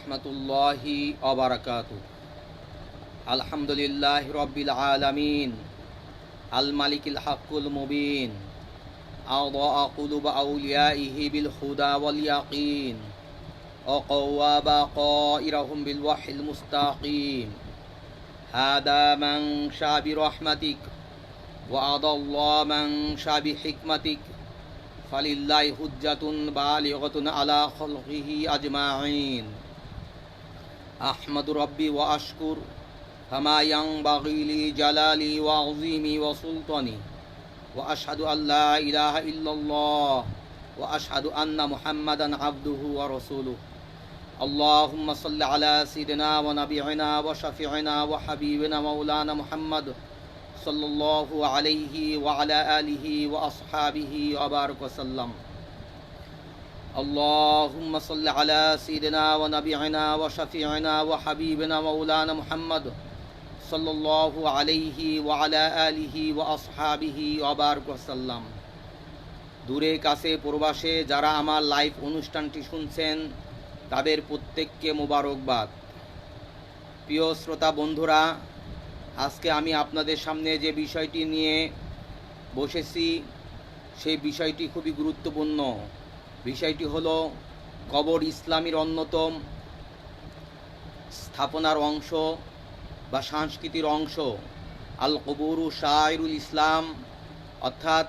রহমতুল্লাহি ওয়া বারাকাতুহু। আলহামদুলিল্লাহি রাব্বিল আলামিন আল মালিকিল হাক্কুল মুবিন আযা কুলুব আউলিয়াইহি বিল হুদা ওয়াল ইয়াকিন ওয়া বাকাইরহুম বিল ওয়াহিল মুস্তাকিম হাদা মান শাবি রাহমাতিক ওয়া আদাল্লাহ মান শাবি হিকমাতিক ফালিল্লাহি হুজ্জাতুন বালিগাতুন আলা খালকিহি আজমাইন আহমাদু রাব্বি ওয়া আশকুর ফামা ইয়ানবাগি লি জালালি ওয়া আযীমি ওয়া সুলতানি ওয়া আশহাদু আল্লা ইলাহা ইল্লাল্লাহ ওয়া আশহাদু আন্না মুহাম্মাদান আবদুহু ওয়া রাসূলুহু। আল্লাহুম্মা সাল্লি আলা সাইয়্যিদিনা ওয়া নাবিয়িনা ওয়া শাফিঈনা ওয়া হাবিবিনা মাওলানা মুহাম্মদ সাল্লাল্লাহু আলাইহি ওয়া আলা আলিহি ওয়া আসহাবিহি ওয়া বারাক ওয়া সাল্লাম। আল্লাহুম্মা সাল্লি আলা সাইয়্যিদিনা ওয়া নাবিয়িনা ওয়া শাফিঈনা ওয়া হাবিবিনা মাওলানা মুহাম্মদ সাল্লাল্লাহু আলাইহি ওয়া আলা আলিহি ওয়া আসহাবিহি ওয়া বারাক ওয়া সাল্লাম। দূরে কাছে প্রবাসে যারা আমার লাইভ অনুষ্ঠানটি শুনছেন তাদের প্রত্যেককে মোবারকবাদ। প্রিয় শ্রোতা বন্ধুরা, আজকে আমি আপনাদের সামনে যে বিষয়টি নিয়ে বসেছি সেই বিষয়টি খুবই গুরুত্বপূর্ণ। বিষয়টি হলো কবর ইসলামের অন্যতম স্থাপনার অংশ বা সংস্কৃতির অংশ। আল কবরু শায়রুল ইসলাম, অর্থাৎ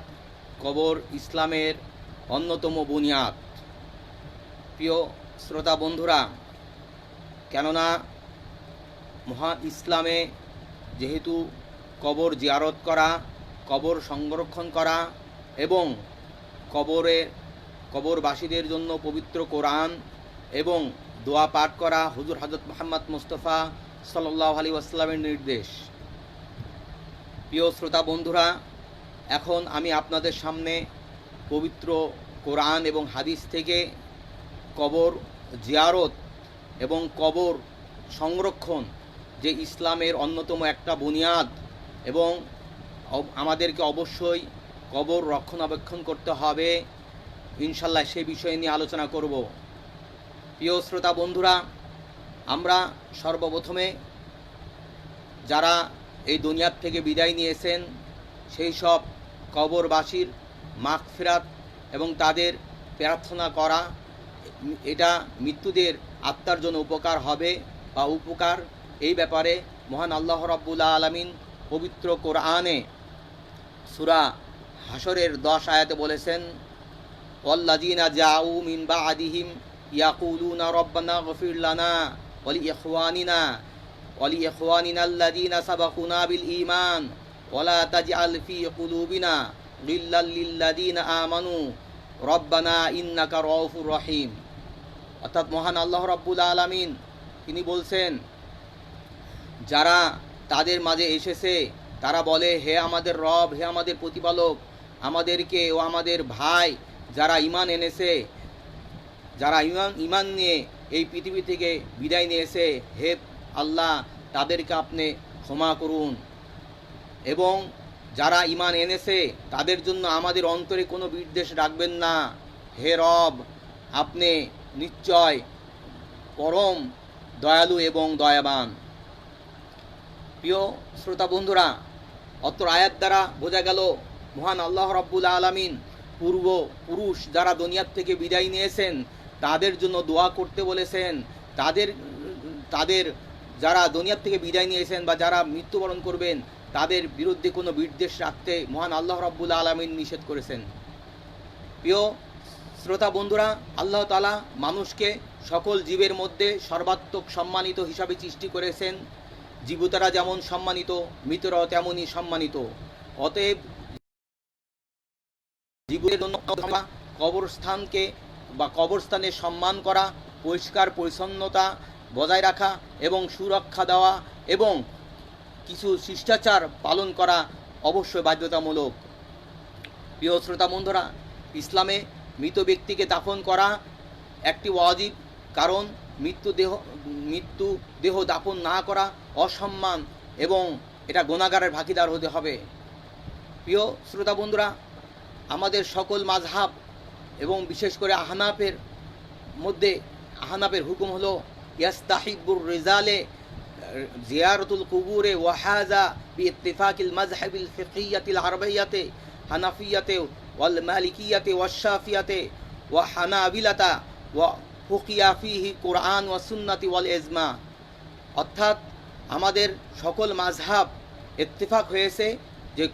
কবর ইসলামের অন্যতম বুনিয়াদ। প্রিয় শ্রোতা বন্ধুরা, কেননা মহা ইসলামে যেহেতু কবর জিয়ারত করা, কবর সংরক্ষণ করা এবং কবরবাসীদের জন্য পবিত্র কোরআন এবং দোয়া পাঠ করা হুজুর হযরত মুহাম্মদ মুস্তাফা সাল্লাল্লাহু আলাইহি ওয়াসাল্লামের নির্দেশ। প্রিয় শ্রোতা বন্ধুরা, এখন আমি আপনাদের সামনে পবিত্র কোরআন এবং হাদিস থেকে কবর জিয়ারত এবং কবর সংরক্ষণ যে ইসলামের অন্যতম একটা বুনিয়াদ এবং আমাদেরকে অবশ্যই কবর রক্ষণাবেক্ষণ করতে হবে, ইনশাল্লাহ সে বিষয় নিয়ে আলোচনা করব। প্রিয় শ্রোতা বন্ধুরা, আমরা সর্বপ্রথমে যারা এই দুনিয়ার থেকে বিদায় নিয়েছেন সেই সব কবরবাসীর মাগফিরাত এবং তাদের প্রার্থনা করা, এটা মৃত্যুদের আত্মার জন্য উপকার হবে বা উপকার। এই ব্যাপারে মহান আল্লাহ রাব্বুল আলামিন পবিত্র কোরআনে সূরা হাশরের 10 আয়াতে বলেছেন, ওয়াল্লাযীনা জাউ মিন বা'দিহিম ইয়াকুলুনা রাব্বানা ইগফির লানা ওয়া লিইখওয়ানিনা আল্লাযীনা সাবাকুনা বিল ঈমান ওয়া লা তাজআল ফী কুলুবিনা গিল্লাল লিল্লাযীনা আমানু রাব্বানা ইন্নাকা রাউফুর রহিম। অর্থাৎ মহান আল্লাহ রাব্বুল আলামিন তিনি বলছেন, যারা তাদের মাঝে এসেছে তারা বলে, হে আমাদের রব, হে আমাদের প্রতিপালক, আমাদেরকে ও আমাদের ভাই যারা ঈমান এনেছে, যারা ঈমান নিয়ে এই পৃথিবী থেকে বিদায় নিয়েছে, হে আল্লাহ তাদেরকে আপনি ক্ষমা করুন, এবং যারা ঈমান এনেছে তাদের জন্য আমাদের অন্তরে কোনো বিদ্বেষ রাখবেন না। হে রব, আপনি নিশ্চয় পরম দয়ালু এবং দয়াবান। প্রিয় শ্রোতা বন্ধুরা, অত্র আয়াত দ্বারা বোঝা গেল মহান আল্লাহ রাব্বুল আলামিন পূর্বপুরুষ যারা দুনিয়ার থেকে বিদায় নিয়েছেন তাদের জন্য দোয়া করতে বলেছেন। তাদের যারা দুনিয়ার থেকে বিদায় নিয়েছেন বা যারা মৃত্যুবরণ করবেন তাদের বিরুদ্ধে কোনো বিদ্বেষ রাখতে মহান আল্লাহ রাব্বুল আলামিন নিষেধ করেছেন। প্রিয় শ্রোতা বন্ধুরা, আল্লাহ তাআলা মানুষকে সকল জীবের মধ্যে সর্বাত্মক সম্মানিত হিসাবে সৃষ্টি করেছেন। জীবিতরা যেমন সম্মানিত, মৃতরাও তেমনই সম্মানিত। অতএব জীবনের জন্য কবরস্থানকে বা কবরস্থানের সম্মান করা, পরিষ্কার পরিচ্ছন্নতা বজায় রাখা এবং সুরক্ষা দেওয়া এবং কিছু শিষ্টাচার পালন করা অবশ্যই বাধ্যতামূলক। প্রিয় শ্রোতা বন্ধুরা, ইসলামে মৃত ব্যক্তিকে দাফন করা একটি ওয়াজিব, কারণ মৃত্যু দেহ দাফন না করা অসম্মান এবং এটা গুনাহগারের ভাগীদার হতে হবে। প্রিয় শ্রোতা বন্ধুরা, আমাদের সকল মাযহাব এবং বিশেষ করে আহনাফের হুকুম হলো ইয়াস্তাহিব্বুর রিজালে জিয়ারতুল কুবুরে ওয়া হাযা বিইত্তিফাকিল মাযহাবিল ফিকহিয়্যাতিল আরবিয়্যাতি হানাফিয়্যাতি ওয়াল মালিকিয়্যাতি ওয়াশ শাফিয়্যাতি ওয়া হানাবিলাতা ওয়া হুকিয়া ফিহি কুরআন ওয়া সুন্নাতি ওয়াল ইজমা। অর্থাৎ আমাদের সকল মাযহাব ইত্তিফাক হয়েছে যে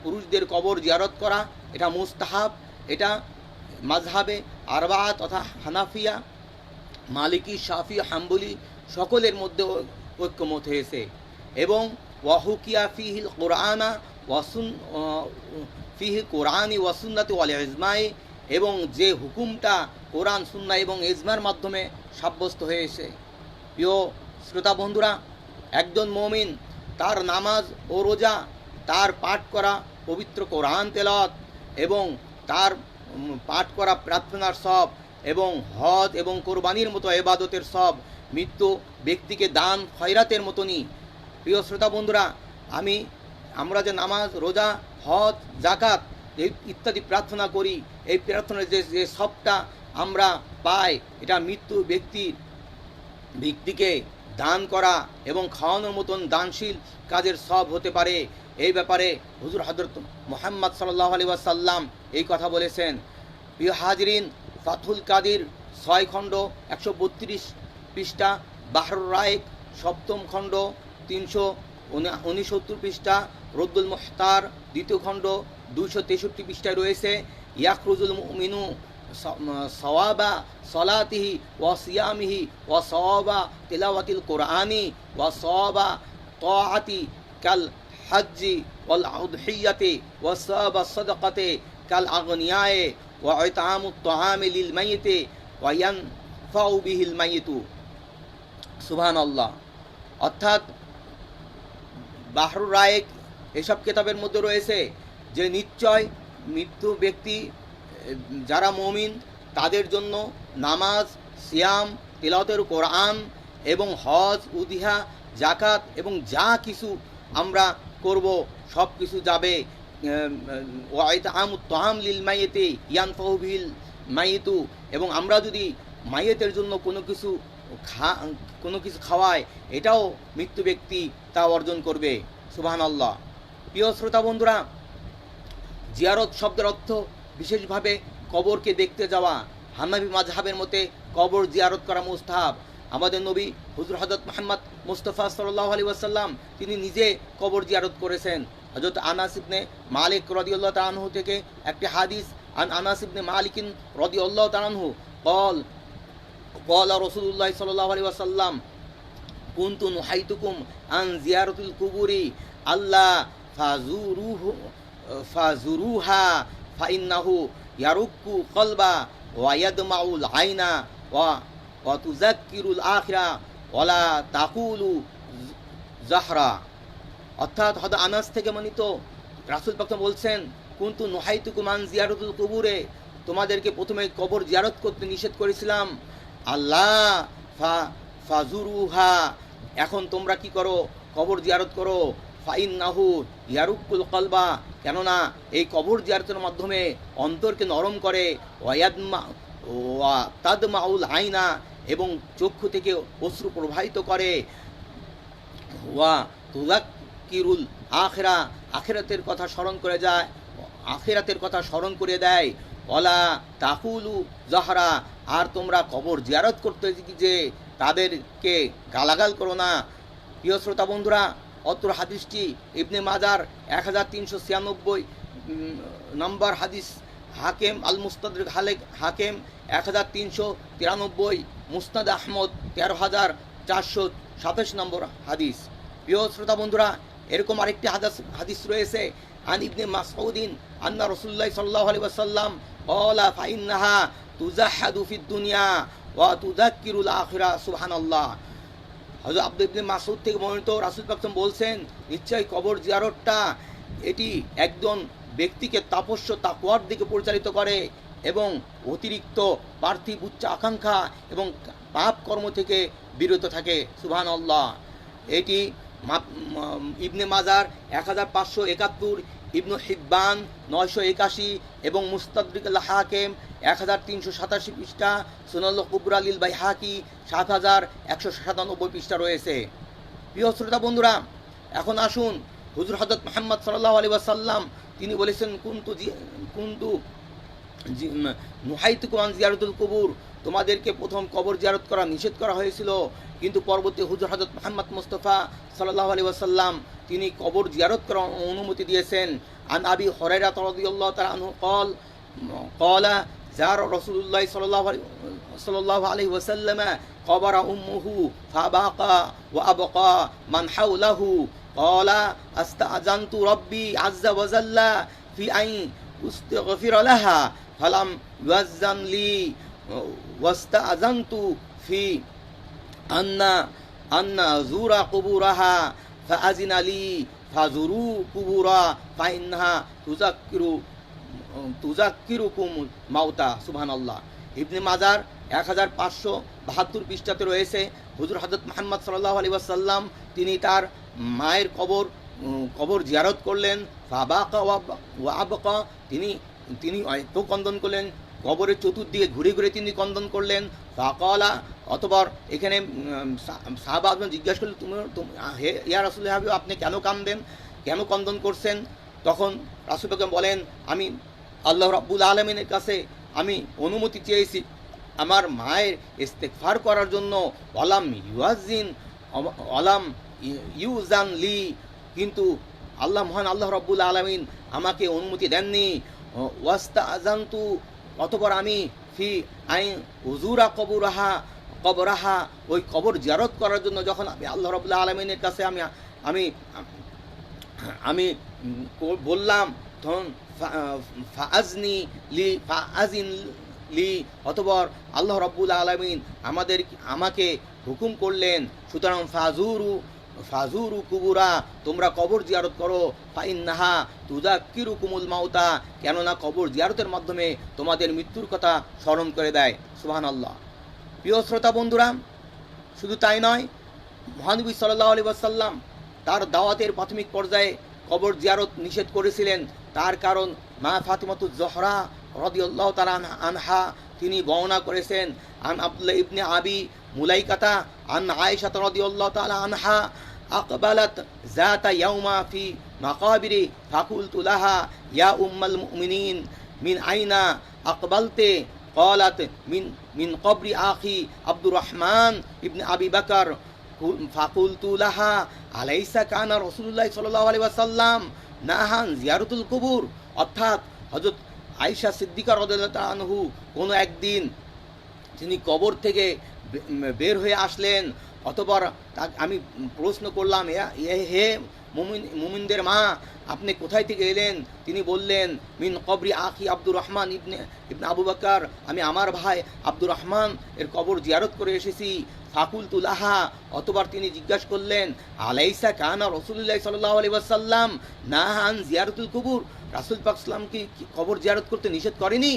পুরুষদের কবর জিয়ারত করা এটা মুস্তাহাব। এটা মাযহাবে আরবা তথা হানাফিয়া, মালিকি, শাফি, হাম্বলি সকলের মধ্যে ঐক্যমত হয়েছে। এবং ওয়াহুকিয়া ফিহিল কোরআনা ফিহি কোরআনি ওয়া সুন্নাতি ওয়াল ইজমাই, এবং যে হুকুমটা কোরআন, সুন্নাহ এবং ইজমার মাধ্যমে সাব্যস্ত হয়েছে। প্রিয় শ্রোতা বন্ধুরা, একজন মুমিন তার নামাজ ও রোজা, তার পাঠ করা পবিত্র কোরআন তেলাওয়াত এবং তার পাঠ করা প্রার্থনার সব এবং হজ এবং কোরবানির মতো ইবাদতের সব মৃত্যু ব্যক্তিকে দান খয়রাতের মতনই। প্রিয় শ্রোতা বন্ধুরা, আমরা যে নামাজ, রোজা, হজ, জাকাত ইত্যাদি প্রার্থনা করি, এই প্রার্থনার যে সবটা আমরা পাই, এটা মৃত্যু ব্যক্তিকে দান করা এবং খাওয়ানোর মতন দানশীল কাজের সব হতে পারে। এই ব্যাপারে হুজুর হযরত মুহাম্মদ সাল্লাল্লাহু আলাইহি ওয়াসাল্লাম এই কথা বলেছেন। প্রিয় হাজরিন, ফাথুল কাদির 6 খণ্ড 132 পৃষ্ঠা, বাহরুর রায়েক 7ম খণ্ড 369 পৃষ্ঠা, রদ্দুল মুহতার 2য় খণ্ড 263 পৃষ্ঠায় রয়েছে ইয়াখরুজুল মুমিনু সওয়াবা সলাতিহি ওয়া সিয়ামিহি ওয়া সওয়াবা তিলাওয়াতিল কোরআনি ওয়া সওয়াবা তাআতি কাল হজ্জি ওয়াল উদহিয়াতি ওয়া সওয়াবা সাদাকাতি কাল আগনিয়ায়ে ওয়া ইতআমুত তাআমি লিল মাইয়িতি ওয়া ইয়ানফাউ বিহিল মাইয়িতু। সুবহানাল্লাহ। অর্থাৎ বাহরুর রায়েক এসব কিতাবের মধ্যে রয়েছে যে নিশ্চয় মৃত্যু ব্যক্তি যারা মুমিন তাদের জন্য নামাজ, সিয়াম, তিলাওয়াতের কোরআন এবং হজ, উদিহা, জাকাত এবং যা কিছু আমরা করব সব কিছু যাবে। ওয়াইতআমুত তাআম লিল মাইয়িতি ইয়ানফাউ বিহিল মাইয়িতু, এবং আমরা যদি মাইয়েতের জন্য কোনো কিছু খাওয়ায়, এটাও মৃত্যু ব্যক্তি তা অর্জন করবে। সুবহানাল্লাহ। প্রিয় শ্রোতা বন্ধুরা, জিয়ারত শব্দের অর্থ বিশেষভাবে কবরকে দেখতে যাওয়া। হানাফি মাযহাবের মতে কবর জিয়ারত করা মুস্তাহাব। আমাদের নবী হুজুর হযরত মুহাম্মদ মুস্তাফা সাল্লাল্লাহু আলাইহি ওয়াসাল্লাম তিনি নিজে কবর জিয়ারত করেছেন। হযরত আনাস ইবনে মালিক রাদিয়াল্লাহু তাআলা আনহু থেকে একটি হাদিস, আন আনাস ইবনে মালিক রাদিয়াল্লাহু তাআলা আনহু قال رسول الله صلى الله عليه وسلم كنت نحيتكم عن زيارة القبور ألا فزوروها فإنه يرق قلب ويدمع العين وتذكر الآخرة ولا تقول زهرا। অর্থাৎ হযরত আনাস থেকে বর্ণিত, রাসূল পাক বলছেন, কুনতু নুহাইতুকুম আন জিয়ারাতুল কুবুরে, তোমাদেরকে প্রথমে কবর জিয়ারত করতে নিষেধ করেছিলাম। আল্লাহ ফাজুরুহা, এখন তোমরা কি করো? কবর জিয়ারত করো। ফাইন্নাহু ইয়ারুকুল কলবা, কেননা এই কবর জিয়ারতের মাধ্যমে অন্তরকে নরম করে। ওয়া তাদমাউল আইনা, এবং চক্ষু থেকে অশ্রু প্রবাহিত করে। ওয়া তুযাক্কিরুল আখিরা, আখিরাতের কথা স্মরণ করে যায়, আখিরাতের কথা স্মরণ করে দেয়। ওয়ালা তাকুলু জাহরা, আর তোমরা কবর জিয়ারত করতে যে তাদেরকে গালাগাল করো না। প্রিয় শ্রোতা বন্ধুরা, অত্র হাদিসটি ইবনে মাজার 1396 নম্বর হাদিস, হাকেম আল মুস্তাদরিক হাকেম 1393, মুসনাদ আহমদ 13427 নম্বর হাদিস। প্রিয় শ্রোতা বন্ধুরা, এরকম আরেকটি হাদিস রয়েছে, আন ইবনে মাসউদিন আন্না রাসূলুল্লাহ সাল্লাল্লাহু আলাইহি ওয়াসাল্লাম ক্বালা ফাইন্নাহা তুজাহাদু ফিদ দুনিয়া ওয়া তুযাক্কিরুল আখিরা। সুবহানাল্লাহ। হযরত আব্দুল্লাহ ইবনে মাসউদ থেকে বর্ণিত, রাসূল পাক বলছেন, নিশ্চয় কবর জিয়ারতটা এটি একজন ব্যক্তিকে তাকওয়ার দিকে পরিচালিত করে এবং অতিরিক্ত পার্থিব উচ্চ আকাঙ্ক্ষা এবং পাপ কর্ম থেকে বিরত থাকে। সুবহানাল্লাহ। এটি ইবনে মাজার 1571, ইবনু হিব্বান 981 এবং মুস্তাদরিক আল হাকিম 1387 পৃষ্ঠা, সুনানুল কুবরা লিল বাইহাকি 7197 পৃষ্ঠা রয়েছে। প্রিয় শ্রোতা বন্ধুরা, এখন আসুন হুজুর হযরত মুহাম্মদ সাল্লাল্লাহু আলাইহি ওয়াসাল্লাম তিনি বলেছেন কুনতু নুহাইতুকুম আন জিয়ারাতুল কুবুর, তোমাদেরকে প্রথম কবর জিয়ারত করা নিষেধ করা হয়েছিল, কিন্তু পরবর্তী হুজুর হযরত মুহাম্মদ মুস্তাফা সাল্লাল্লাহু আলাইহি ওয়াসাল্লাম তিনি কবর জিয়ারত করার অনুমতি দিয়েছেন। আন আবি হুরায়রা রাদিয়াল্লাহু তাআলা আনহু ক্বালা জার রাসূলুল্লাহ সাল্লাল্লাহু আলাইহি ওয়াসাল্লাম কবরা উম্মুহু ফাবাকা ওয়া আবকা মান হাওলাহু ক্বালা আস্তাআযানতু রাব্বি আযজা ওয়া জাল্লা ফি আই উস্তাগফির লাহা ফালাম ইউযান লি ওয়াস্তাআযানতু ফি আন্না যুরা কুবুরাহা ফাআযিনা লি ফাজুরু কুবুরা ফাইন্নাহা তুযাক্কিরুকুম মাউতা। সুবহানাল্লাহ। ইবনে মাজার 1572 পৃষ্ঠাতে রয়েছে, হুজুর হযরত মুহাম্মদ সাল্লাল্লাহু আলাইহি ওয়াসাল্লাম তিনি তার মায়ের কবর জিয়ারত করলেন। ফাবাকা ওয়া আবকা, তিনি এত কন্দন করলেন, কবরের চতুর্দিকে ঘুরে ঘুরে তিনি কন্দন করলেন। ফাকালা, অতঃপর এখানে সাহাবা জিজ্ঞাসা করলেন, হে ইয়া রাসূলুল্লাহ, আপনি কেন কাঁদেন, কেন কন্দন করছেন? তখন রাসূল পাক বলেন, আমি আল্লাহ রাব্বুল আলামিনের কাছে আমি অনুমতি চেয়েছি আমার মায়ের ইস্তেগফার করার জন্য। ওয়ালাম ইউজান লি, কিন্তু মহান আল্লাহ রাব্বুল আলামিন আমাকে অনুমতি দেননি। ওয়াস্তাআযানতু, অতঃপর আমি ফি আইন হুজুরা কবরাহা, ওই কবর জিয়ারত করার জন্য যখন আমি আল্লাহ রাব্বুল আলামিনের কাছে আমি বললাম, তখন ফাআজিন লি, অতঃপর আল্লাহ রাব্বুল আলামিন আমাকে হুকুম করলেন, সুতরাং ফাজুরু কুবুরা, তোমরা কবর জিয়ারত করো। ফাইন্নাহা তুযাক্কিরুকুমুল মাউতা, কেননা কবর জিয়ারতের মাধ্যমে তোমাদের মৃত্যুর কথা স্মরণ করে দেয়। সুবহানাল্লাহ। প্রিয় শ্রোতা বন্ধুরা, শুধু তাই নয়, মহানবী সাল্লাল্লাহু আলাইহি ওয়াসাল্লাম তার দাওয়াতের প্রাথমিক পর্যায়ে কবর জিয়ারত নিষেধ করেছিলেন। তার কারণ মা ফাতিমাতুজ জোহরা রাদিয়াল্লাহু তাআলা আনহা তিনি বর্ণনা করেছেন, আন আব্দুল্লাহ ইবনে আবি মুলাইকাতা আন আয়েশা রাদিয়াল্লাহু তাআলা আনহা আকবালাত যাতা ইয়াউমা ফি মাকাবিরি ফাকুলতু লাহা ইয়া উম্মাল মুমিনিন মিন আইনা আকবালতে ক্বালাত মিন কবরি আখি আব্দুর রহমান ইবনে আবি বকর ফাকুলতু লাহা আলাইসা কানা রাসূলুল্লাহ সাল্লাল্লাহু আলাইহি ওয়াসাল্লাম নাহান জিয়ারাতুল কুবুর, অর্থাৎ হযরত আয়েশা সিদ্দিকা রাদিয়াল্লাহু তাআলা আনহু কোনো একদিন তিনি কবর থেকে বের হয়ে আসলেন। অতঃপর আমি প্রশ্ন করলাম, হে মুমিনদের মা, আপনি কোথায় থেকে এলেন? তিনি বললেন, মিন কবরি আখি আব্দুর রহমান ইবনে আবু বকর, আমি আমার ভাই আব্দুর রহমান এর কবর জিয়ারত করে এসেছি। ফাকুলতু লাহা, অতঃপর তিনি জিজ্ঞাসা করলেন, আলাইসা কানা রাসূলুল্লাহ সাল্লাল্লাহু আলাইহি ওয়াসাল্লাম নাহান জিয়ারাতুল কুবুর, রাসূল পাক সাল্লাল্লাহু আলাইহি ওয়াসাল্লাম কি কবর জিয়ারত করতে নিষেধ করেনি?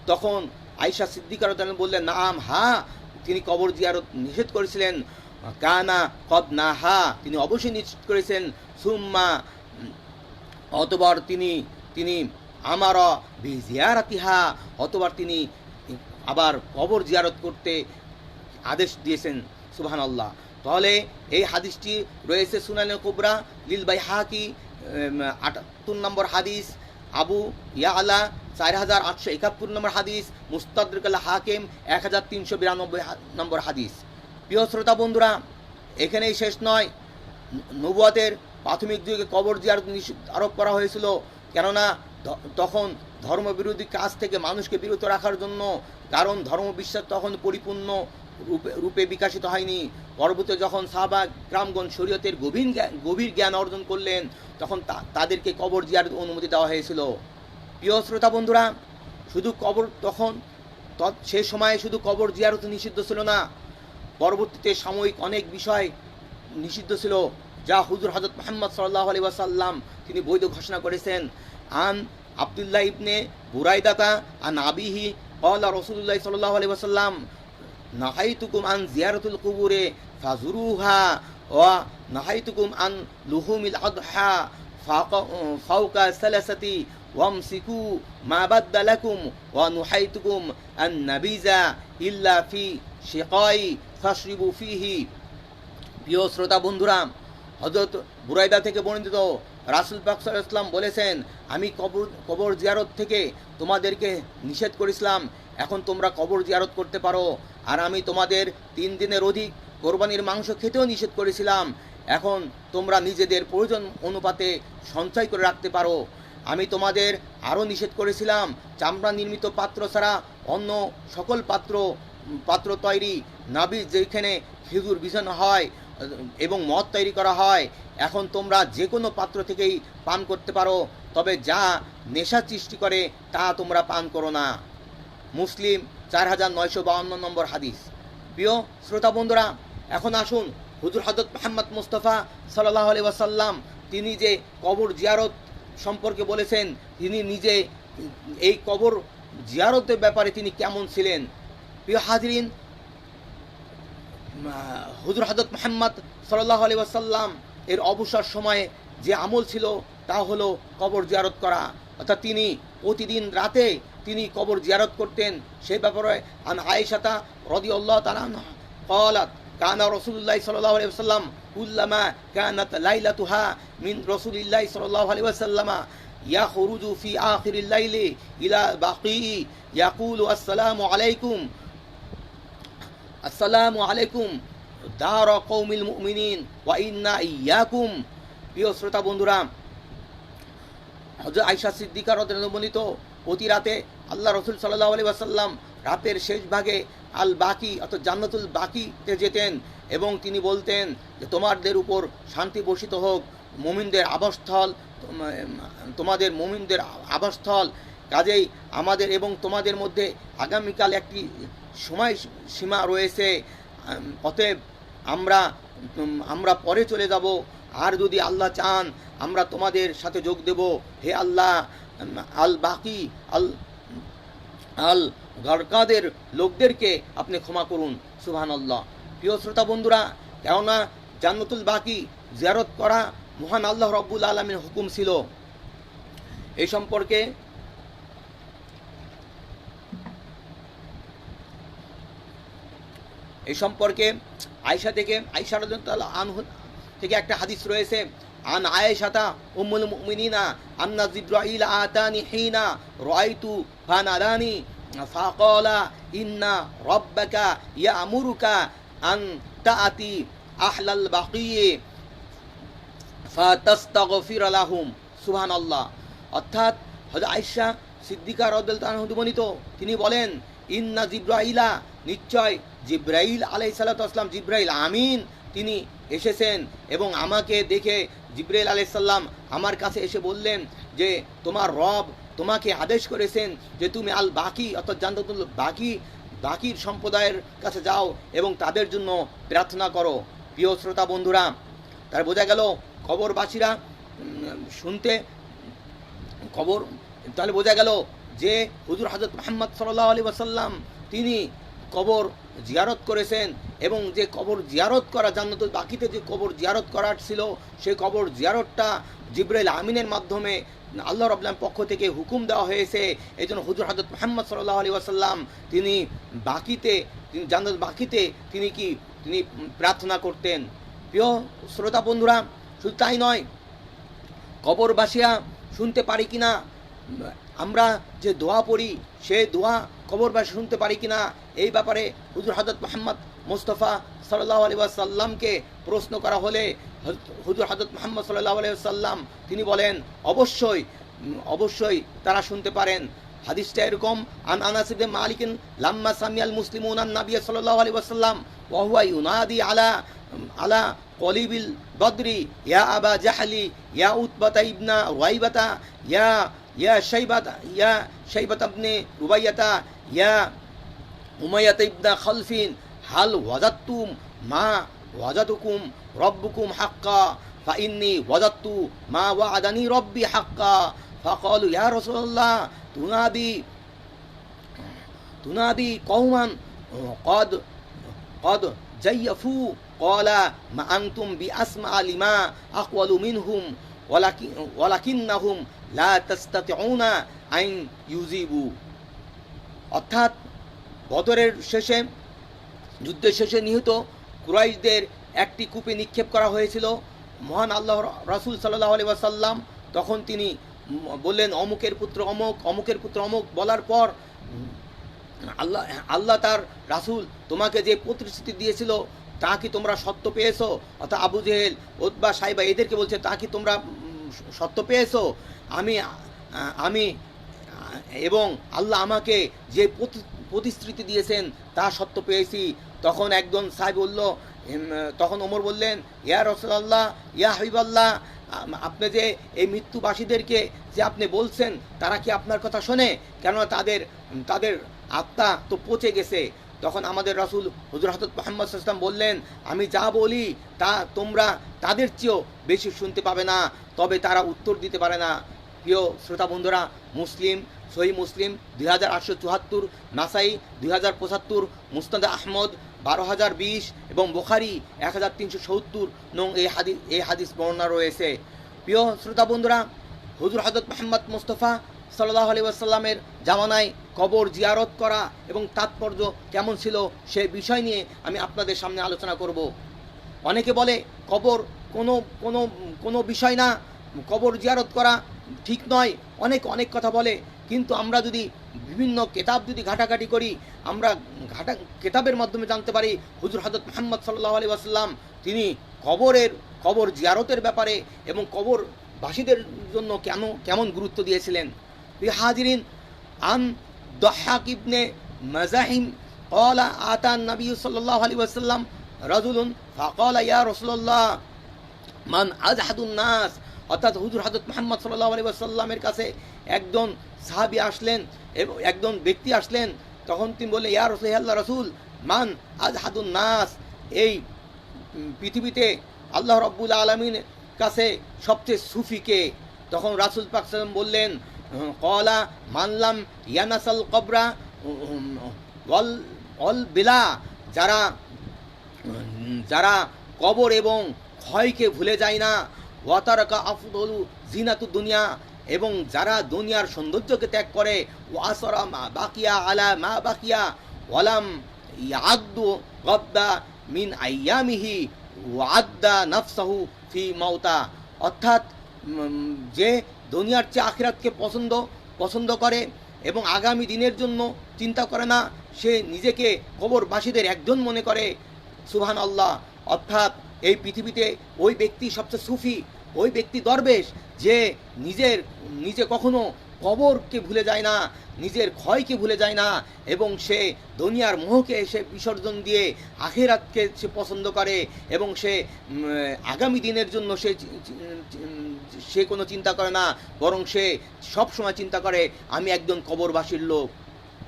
তখন আয়েশা সিদ্দিকা রাদিয়াল্লাহু বললেন, নাম, হ্যাঁ, তিনি কবর জিয়ারত নিষেধ করেছিলেন। কানা কদ নাহা, তিনি অবশ্যই নিষেধ করেছেন। সুম্মা, অতঃপর তিনি আমার বিজিয়ারাতিহা, অতঃপর তিনি আবার কবর জিয়ারত করতে আদেশ দিয়েছেন। সুবহানাল্লাহ। তাহলে এই হাদিসটি রয়েছে সুনানুল কুবরা লিল বাইহাকি 78 নম্বর হাদিস, আবু ইয়ালা 4871 নম্বর হাদিস, মুস্তাদরিক আল হাকিম 1392 নম্বর হাদিস। প্রিয় শ্রোতা বন্ধুরা, এখানেই শেষ নয়। নবুয়তের প্রাথমিক যুগে কবর জিয়ারত নিষেধ আরোপ করা হয়েছিল, কেননা তখন ধর্মবিরোধী কাজ থেকে মানুষকে বিরত রাখার জন্য, কারণ ধর্মবিশ্বাস তখন পরিপূর্ণ রূপে বিকশিত হয়নি। পরবর্তী যখন সাহাবা গ্রামগণ শরীয়তের গভীর জ্ঞান অর্জন করলেন, তখন তাদেরকে কবর জিয়ারত অনুমতি দেওয়া হয়েছিল। প্রিয় শ্রোতা বন্ধুরা, শুধু কবর সে সময়ে শুধু কবর জিয়ারত নিষিদ্ধ ছিল না, পরবর্তীতে সাময়িক অনেক বিষয় নিষিদ্ধ ছিল, যা হুজুর হযরত মুহাম্মদ সাল্লাল্লাহু আলাইহি ওয়াসাল্লাম তিনি বৈধ ঘোষণা করেছেন। আন আব্দুল্লাহ ইবনে বুরাইদাতা আন আবিহি ক্বালা রাসূলুল্লাহ সাল্লাল্লাহু আলাইহি ওয়াসাল্লাম নাহাইতুকুম আন জিয়ারাতুল কুবুরে ফাজুরুহা ওয়া নাহাইতুকুম আন লুহুমিল আদহা ফাওকা সালাসাতি ওয়ামসিকু মা বাদ্দালাকুম ওয়া নুহাইতুকুম আন নাবিজা ইল্লা ফি শিকাই ফাশরিবু ফিহি। প্রিয় শ্রোতা বন্ধুরা, হযরত বুরাইদা থেকে বর্ণিত রাসূল পাক সাল্লাল্লাহু আলাইহি ওয়াসাল্লাম বলেছেন, আমি কবর জিয়ারত থেকে তোমাদেরকে নিষেধ করেছিলাম, এখন তোমরা কবর জিয়ারত করতে পারো। আর আমি তোমাদের 3 দিনের অধিক কোরবানির মাংস খেতেও নিষেধ করেছিলাম, এখন তোমরা নিজেদের প্রয়োজন অনুপাতে সঞ্চয় করে রাখতে পারো। আমি তোমাদের আরও নিষেধ করেছিলাম, চামড়া নির্মিত পাত্র ছাড়া অন্য সকল পাত্র তৈরি, নাবিজ যেখানে খেজুর বিছানো হয় এবং মদ তৈরি করা হয়, এখন তোমরা যে কোনো পাত্র থেকেই পান করতে পারো, তবে যা নেশা সৃষ্টি করে তা তোমরা পান করো না। মুসলিম 4952 নম্বর হাদিস। প্রিয় শ্রোতা বন্ধুরা, এখন আসুন হুজুর হযরত মুহাম্মদ মুস্তাফা সাল্লাল্লাহু আলাইহি ওয়াসাল্লাম তিনি যে কবর জিয়ারত সম্পর্কে বলেছেন, তিনি নিজে এই কবর জিয়ারতের ব্যাপারে তিনি কেমন ছিলেন। প্রিয় হাজরিন, হুজুর হযরত মুহাম্মদ সাল্লাল্লাহু আলাইহি ওয়াসাল্লাম এর অবসর সময়ে যে আমল ছিল তা হলো কবর জিয়ারত করা, অর্থাৎ তিনি প্রতিদিন রাতে তিনি কবর জিয়ারত করতেন। সেই ব্যাপারে আন আয়েশা রাদিয়াল্লাহু তাআলা আনহা قالت كان رسول الله صلى الله عليه وسلم كلما كانت ليلتها من رسول الله صلى الله عليه وسلم يخرج في آخر الليل إلى بقيع يقول السلام عليكم دار قوم المؤمنين وإنا إياكم। প্রিয় শ্রোতা বন্ধুরা, হযরত আয়েশা সিদ্দিকা রাদিয়াল্লাহু আনহা বর্ণিত, প্রতি রাতে আল্লাহ রাসূল সাল্লাল্লাহু আলাইহি ওয়াসাল্লাম রাতের শেষ ভাগে আল বাকি অর্থাৎ জান্নাতুল বাকিতে যেতেন এবং তিনি বলতেন যে তোমাদের উপর শান্তি বর্ষিত হোক, মুমিনদের আবাসস্থল, তোমাদের মুমিনদের আবাসস্থল। কাজেই আমাদের এবং তোমাদের মধ্যে আগামীকাল একটি সময় সীমা রয়েছে, অতএব আমরা পরে চলে যাব, আর যদি আল্লাহ চান আমরা তোমাদের সাথে যোগ দেব। হে আল্লাহ, আল বাকি আল গরকাদের লোকদেরকে আপনি ক্ষমা করুন। সুবহানাল্লাহ। প্রিয় শ্রোতা বন্ধুরা, কেননা জান্নাতুল বাকি জিয়ারত করা মহান আল্লাহ রাব্বুল আলামিনের হুকুম ছিল। এই সম্পর্কে আয়েশা রাদিয়াল্লাহু আনহা থেকে একটা হাদিস রয়েছে, আন আয়েশাতা উম্মুল মুমিনিনা আন্না জিবরাইল আতানি হিনা রাআইতু ফানারানি ফাকালা ইন্না রাব্বাকা ইয়ামুরুকা আন তাআতি আহলাল বাকিয়ে ফাতাস্তাগফির লাহুম। সুবহানাল্লাহ। অর্থাৎ হযরত আয়েশা সিদ্দিকা রাদিয়াল্লাহু আনহা বর্ণিত, তিনি বলেন, ইন্না জিবরাইলা, নিশ্চয় জিবরাইল আলাইহিস সালাতু ওয়াস সালাম, জিবরাইল আমিন, তিনি এসেছেন এবং আমাকে দেখে জিবরাইল আলাইহিস সালাম আমার কাছে এসে বললেন যে তোমার রব তোমাকে আদেশ করেছেন যে তুমি আল বাকি অর্থাৎ জান্নাতুল বাকির সম্প্রদায়ের কাছে যাও এবং তাদের জন্য প্রার্থনা করো। প্রিয় শ্রোতা বন্ধুরা, তার বোঝা গেল কবরবাসীরা তাহলে বোঝা গেল যে হুজুর হযরত মুহাম্মদ সাল্লাল্লাহু আলাইহি ওয়াসাল্লাম তিনি কবর জিয়ারত করেছেন এবং যে কবর জিয়ারত করা জান্নাতুল বাকিতে যে কবর জিয়ারত করার ছিল, সেই কবর জিয়ারতটা জিবরাইল আমিনের মাধ্যমে আল্লাহ রাব্বুল আলামিনের পক্ষ থেকে হুকুম দেওয়া হয়েছে। এই জন্য হুজুর হযরত মুহাম্মদ সাল্লাল্লাহু আলাইহি ওয়াসাল্লাম তিনি জান্নাতুল বাকিতে তিনি প্রার্থনা করতেন। প্রিয় শ্রোতা বন্ধুরা, শুধু তাই নয়, কবরবাসীরা শুনতে পারি কিনা, আমরা যে দোয়া পড়ি সেই দোয়া কবরবাসী শুনতে পারি কিনা, এই ব্যাপারে হুজুর হযরত মুহাম্মদ মুস্তাফা সাল্লাল্লাহু আলাইহি ওয়াসাল্লামকে প্রশ্ন করা হলে হুজুর হযরত মুহাম্মদ সাল্লাল্লাহু আলাইহি ওয়াসাল্লাম তিনি বলেন, অবশ্যই তারা শুনতে পারেন। হাদিসটা এরকম, আন আনাস ইবনে মালিক লাম্মা সামিয়াল মুসলিমুন আন নবী সাল্লাল্লাহু আলাইহি ওয়াসাল্লাম ওয়া হুয়া ইউনাদি আলা কলিবিল বদরি ইয়া আবা জাহলি ইয়া উতবাতা ইবনা ওয়াইবাতা ইয়া শাইবাতা ইবনে রুবাইয়াতা ইয়া উমাইয়াতা ইবনা খালফিন হাল ওয়াজাদতুম মা ওয়াজাদুকুম রব্বুকুম হাক্কা ফাইন্নী ওয়াজাদতু মা ওয়া'আদানি রব্বি হাক্কা ফাকালু ইয়া রাসূলুল্লাহ তুনাদি কওমান قد جيفوا قال ما أنتم بأسمع لما أقول منهم ওয়ালাকিন্নাহুম লা তাস্তাতিউনা আন ইউজিবু। অর্থাৎ বদরের শেষে, যুদ্ধের শেষে নিহত কুরাইশদের একটি কূপে নিক্ষেপ করা হয়েছিল। মহান আল্লাহ রাসূল সাল্লাল্লাহু আলাইহি ওয়াসাল্লাম তখন তিনি বললেন অমুকের পুত্র অমুক, অমুকের পুত্র অমুক বলার পর আল্লাহ তার রাসূল তোমাকে যে প্রতিশ্রুতি দিয়েছিল তা কি তোমরা সত্য পেয়েছো? অর্থাৎ আবু জেহেল, উতবা, সাইবা এদেরকে বলছে তা কি তোমরা সত্য পেয়েছো? আমি আমি এবং আল্লাহ আমাকে যে প্রতিশ্রুতি দিয়েছেন তা সত্য পেয়েছি। তখন একজন সাহেব বলল, তখন ওমর বললেন, ইয়া রাসূলুল্লাহ, ইয়া হাবিবাল্লাহ, আপনি যে এই মৃত্যুবাসীদেরকে যে আপনি বলছেন তারা কি আপনার কথা শোনে? কেননা তাদের আত্মা তো পচে গেছে। তখন আমাদের রাসূল হুজুর হযরত মুহাম্মদ সাল্লাল্লাহু আলাইহি ওয়াসাল্লাম বললেন, আমি যা বলি তা তোমরা তাদের চেয়েও বেশি শুনতে পাবে না, তবে তারা উত্তর দিতে পারে না। প্রিয় শ্রোতা বন্ধুরা, মুসলিম, সহিহ মুসলিম 2874, নাসাই 2075, মুসনাদ আহমদ 12020 এবং বুখারী 1370 নং এই হাদিস বর্ণনা রয়েছে। প্রিয় শ্রোতা বন্ধুরা, হুজুর হযরত মুহাম্মদ মুস্তাফা সাল্লাল্লাহু আলাইহি ওয়াসাল্লামের জামানায় কবর জিয়ারত করা এবং তাৎপর্য কেমন ছিল সে বিষয় নিয়ে আমি আপনাদের সামনে আলোচনা করব। অনেকে বলে কবর কোনো বিষয় না, কবর জিয়ারত করা ঠিক নয়, অনেক কথা বলে। কিন্তু আমরা যদি বিভিন্ন কিতাব যদি ঘাটাঘাটি করি, আমরা কিতাবের মাধ্যমে জানতে পারি হুজুর হযরত মুহাম্মদ সাল্লাল্লাহু আলাইহি ওয়াসাল্লাম তিনি কবর জিয়ারতের ব্যাপারে এবং কবরবাসীদের জন্য কেমন গুরুত্ব দিয়েছিলেন। হাজিরিন, আন দাহহাক ইবনে মাযাহিম قال آتى النبي صلى الله عليه وسلم رجل فقال يا رسول الله من أجحد الناس। অর্থাৎ হুজুর হযরত মুহাম্মদ সাল্লাল্লাহু আলাইহি ওয়াসাল্লামের কাছে একজন সাহাবী আসলেন এবং একজন ব্যক্তি আসলেন। তখন তিনি বললেন, ইয়া রাসূল, মান আজহাদুন নাস, এই পৃথিবীতে আল্লাহ রাব্বুল আলামিনের কাছে সবচেয়ে সুফি কে? তখন রাসূল পাক সাল্লাল্লাহু আলাইহি ওয়াসাল্লাম বললেন, ক্বালা মানলাম ইয়ানাসাল কবরা ওয়াল বিলা, যারা কবর এবং ক্ষয়কে ভুলে যায় না, ওয়াতারাকা আফদলু জিনাতু দুনিয়া, এবং যারা দুনিয়ার সৌন্দর্যকে ত্যাগ করে, ওয়াসরা মা বাকিয়া আলা মা বাকিয়া ওয়ালাম ইয়াদু গদ্দা মিন আইয়ামিহি ওয়াদ্দা নাফসাহু ফি মাউতা। অর্থাৎ যে দুনিয়ার চেয়ে আখিরাতকে পছন্দ করে এবং আগামী দিনের জন্য চিন্তা করে না, সে নিজেকে কবরবাসীদের একজন মনে করে। সুবহানাল্লাহ। অর্থাৎ এই পৃথিবীতে ওই ব্যক্তি সবচেয়ে সুফি, ওই ব্যক্তি দরবেশ যে নিজে কখনো কবরকে ভুলে যায় না, নিজের ক্ষয়কে ভুলে যায় না, এবং সে দুনিয়ার মোহকে সে বিসর্জন দিয়ে আখিরাতকে সে পছন্দ করে এবং সে আগামী দিনের জন্য সে কোনো চিন্তা করে না, বরং সে সবসময় চিন্তা করে আমি একজন কবরবাসীর লোক।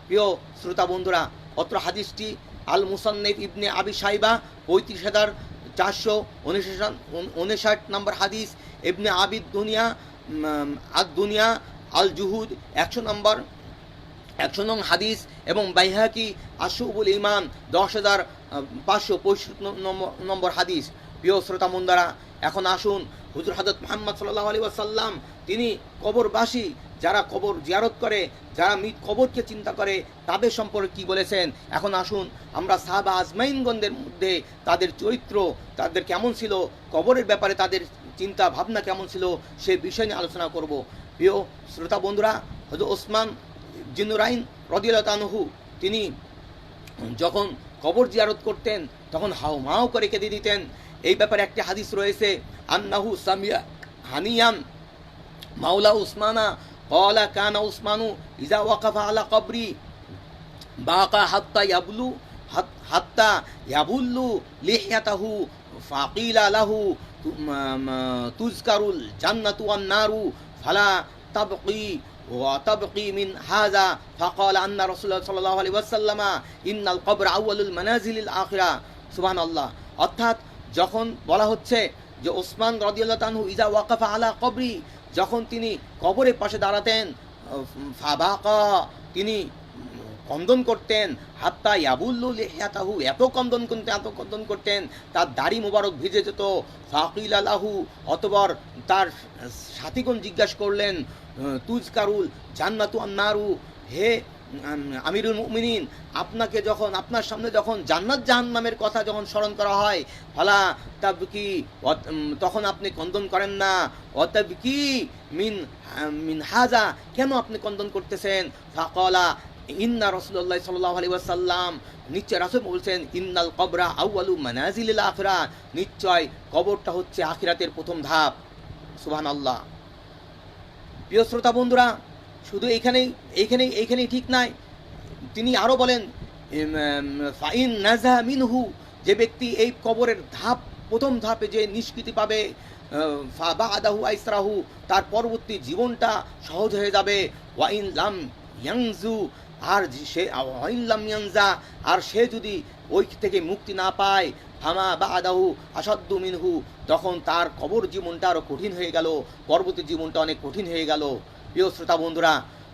প্রিয় শ্রোতা বন্ধুরা, অত্র হাদিসটি আল মুসান্নিফ ইবনে আবি শাইবা 35,459 নম্বর হাদিস, ইবনে আবি দুনিয়া আল জুহুদ 100 নং হাদিস, এবং বাইহাকি আশুবুল ইমান 10,565 নম্বর হাদিস। প্রিয় শ্রোতা বন্ধুরা, এখন আসুন হুজুর হযরত মুহাম্মদ সাল্লাল্লাহু আলাইহি ওয়াসাল্লাম তিনি কবরবাসী, যারা কবর জিয়ারত করে, যারা কবরকে চিন্তা করে, তাদের সম্পর্কে কি বলেছেন। এখন আসুন আমরা সাহাবা আজমাইনগণদের মধ্যে তাদের চরিত্র, তাদের কেমন ছিল, কবরের ব্যাপারে তাদের চিন্তা ভাবনা কেমন ছিল সে বিষয় নিয়ে আলোচনা করব। প্রিয় শ্রোতা বন্ধুরা, হযরত ওসমান জিন্নুরাইন রাদিয়াল্লাহু আনহু তিনি যখন কবর জিয়ারত করতেন তখন হাউমাউ করে কেঁদে দিতেন। এই ব্যাপারে একটি হাদিস রয়েছে, আন্নাহু সামিয়া হানিয়ান মাওলা উসমানা ক্বালা কানা উসমানু ইযা ওয়াকাফা আলা কবরি বাকা হাত্তা ইয়াবুল্লু লিহয়াতাহু ফাকিলা লাহু তুজকারুল জান্নাতু ওয়ান নারু ফালা তাবকি মিন হাযা ফাকালা আন্না রাসূলুল্লাহ সাল্লাল্লাহু আলাইহি ওয়াসাল্লাম ইন্নাল কবর আউয়ালুল মানাজিলিল আখিরা। সুবহানাল্লাহ। অর্থাৎ যখন বলা হচ্ছে যে ওসমান রাদিয়াল্লাহু আনহু ইজা ওয়াকাফা আলা কবরি, যখন তিনি কবরের পাশে দাঁড়াতেন, ফাবাকা তিনি কন্দন করতেন, হাত্তা ইয়াবুল্লু লিহিয়াতাহু, এত কন্দন করতেন তার দাড়ি মোবারক ভিজে যেত। ফাকিল আলাহু, অতবার তার সাথীগণ জিজ্ঞাসা করলেন, তুজকারুল জান্নাতু আন্নারু, হে আমিরুল মুমিনিন, আপনাকে যখন, আপনার সামনে যখন জান্নাত জাহান্নামের কথা যখন স্মরণ করা হয়, ফালা তাবকি, তখন আপনি কন্দন করেন না। অতাবকি মিন মিন হাজা, কেন আপনি কন্দন করতেছেন? ফাকালা ইন্না রাসূলুল্লাহ সাল্লাল্লাহু আলাইহি ওয়াসাল্লাম, নিশ্চয় রাসূল বলছেন, ইন্নাল কবরা আউয়ালু মানাজিলিল আখিরা, নিশ্চয় কবরটা হচ্ছে আখিরাতের প্রথম ধাপ। সুবহানাল্লাহ। প্রিয় শ্রোতা বন্ধুরা, শুধু এইখানেই ঠিক নাই, তিনি আরও বলেন, ফাইন নাজা মিনহু, যে ব্যক্তি এই কবরের প্রথম ধাপে যে নিষ্কৃতি পাবে, ফাবাদাহু আইসরাহু, তার পরবর্তী জীবনটা সহজ হয়ে যাবে। ওয়াইন লাম ইয়াংজু, আর সে ওয়াইন লাম ইয়ানজা, আর সে যদি ওই থেকে মুক্তি না পায়, ফামা বাদাহু আসাদ্দু মিনহু, তখন তার কবর জীবনটা আরও কঠিন হয়ে গেল, পরবর্তী জীবনটা অনেক কঠিন হয়ে গেল। প্রিয় শ্রোতা বন্ধুরা,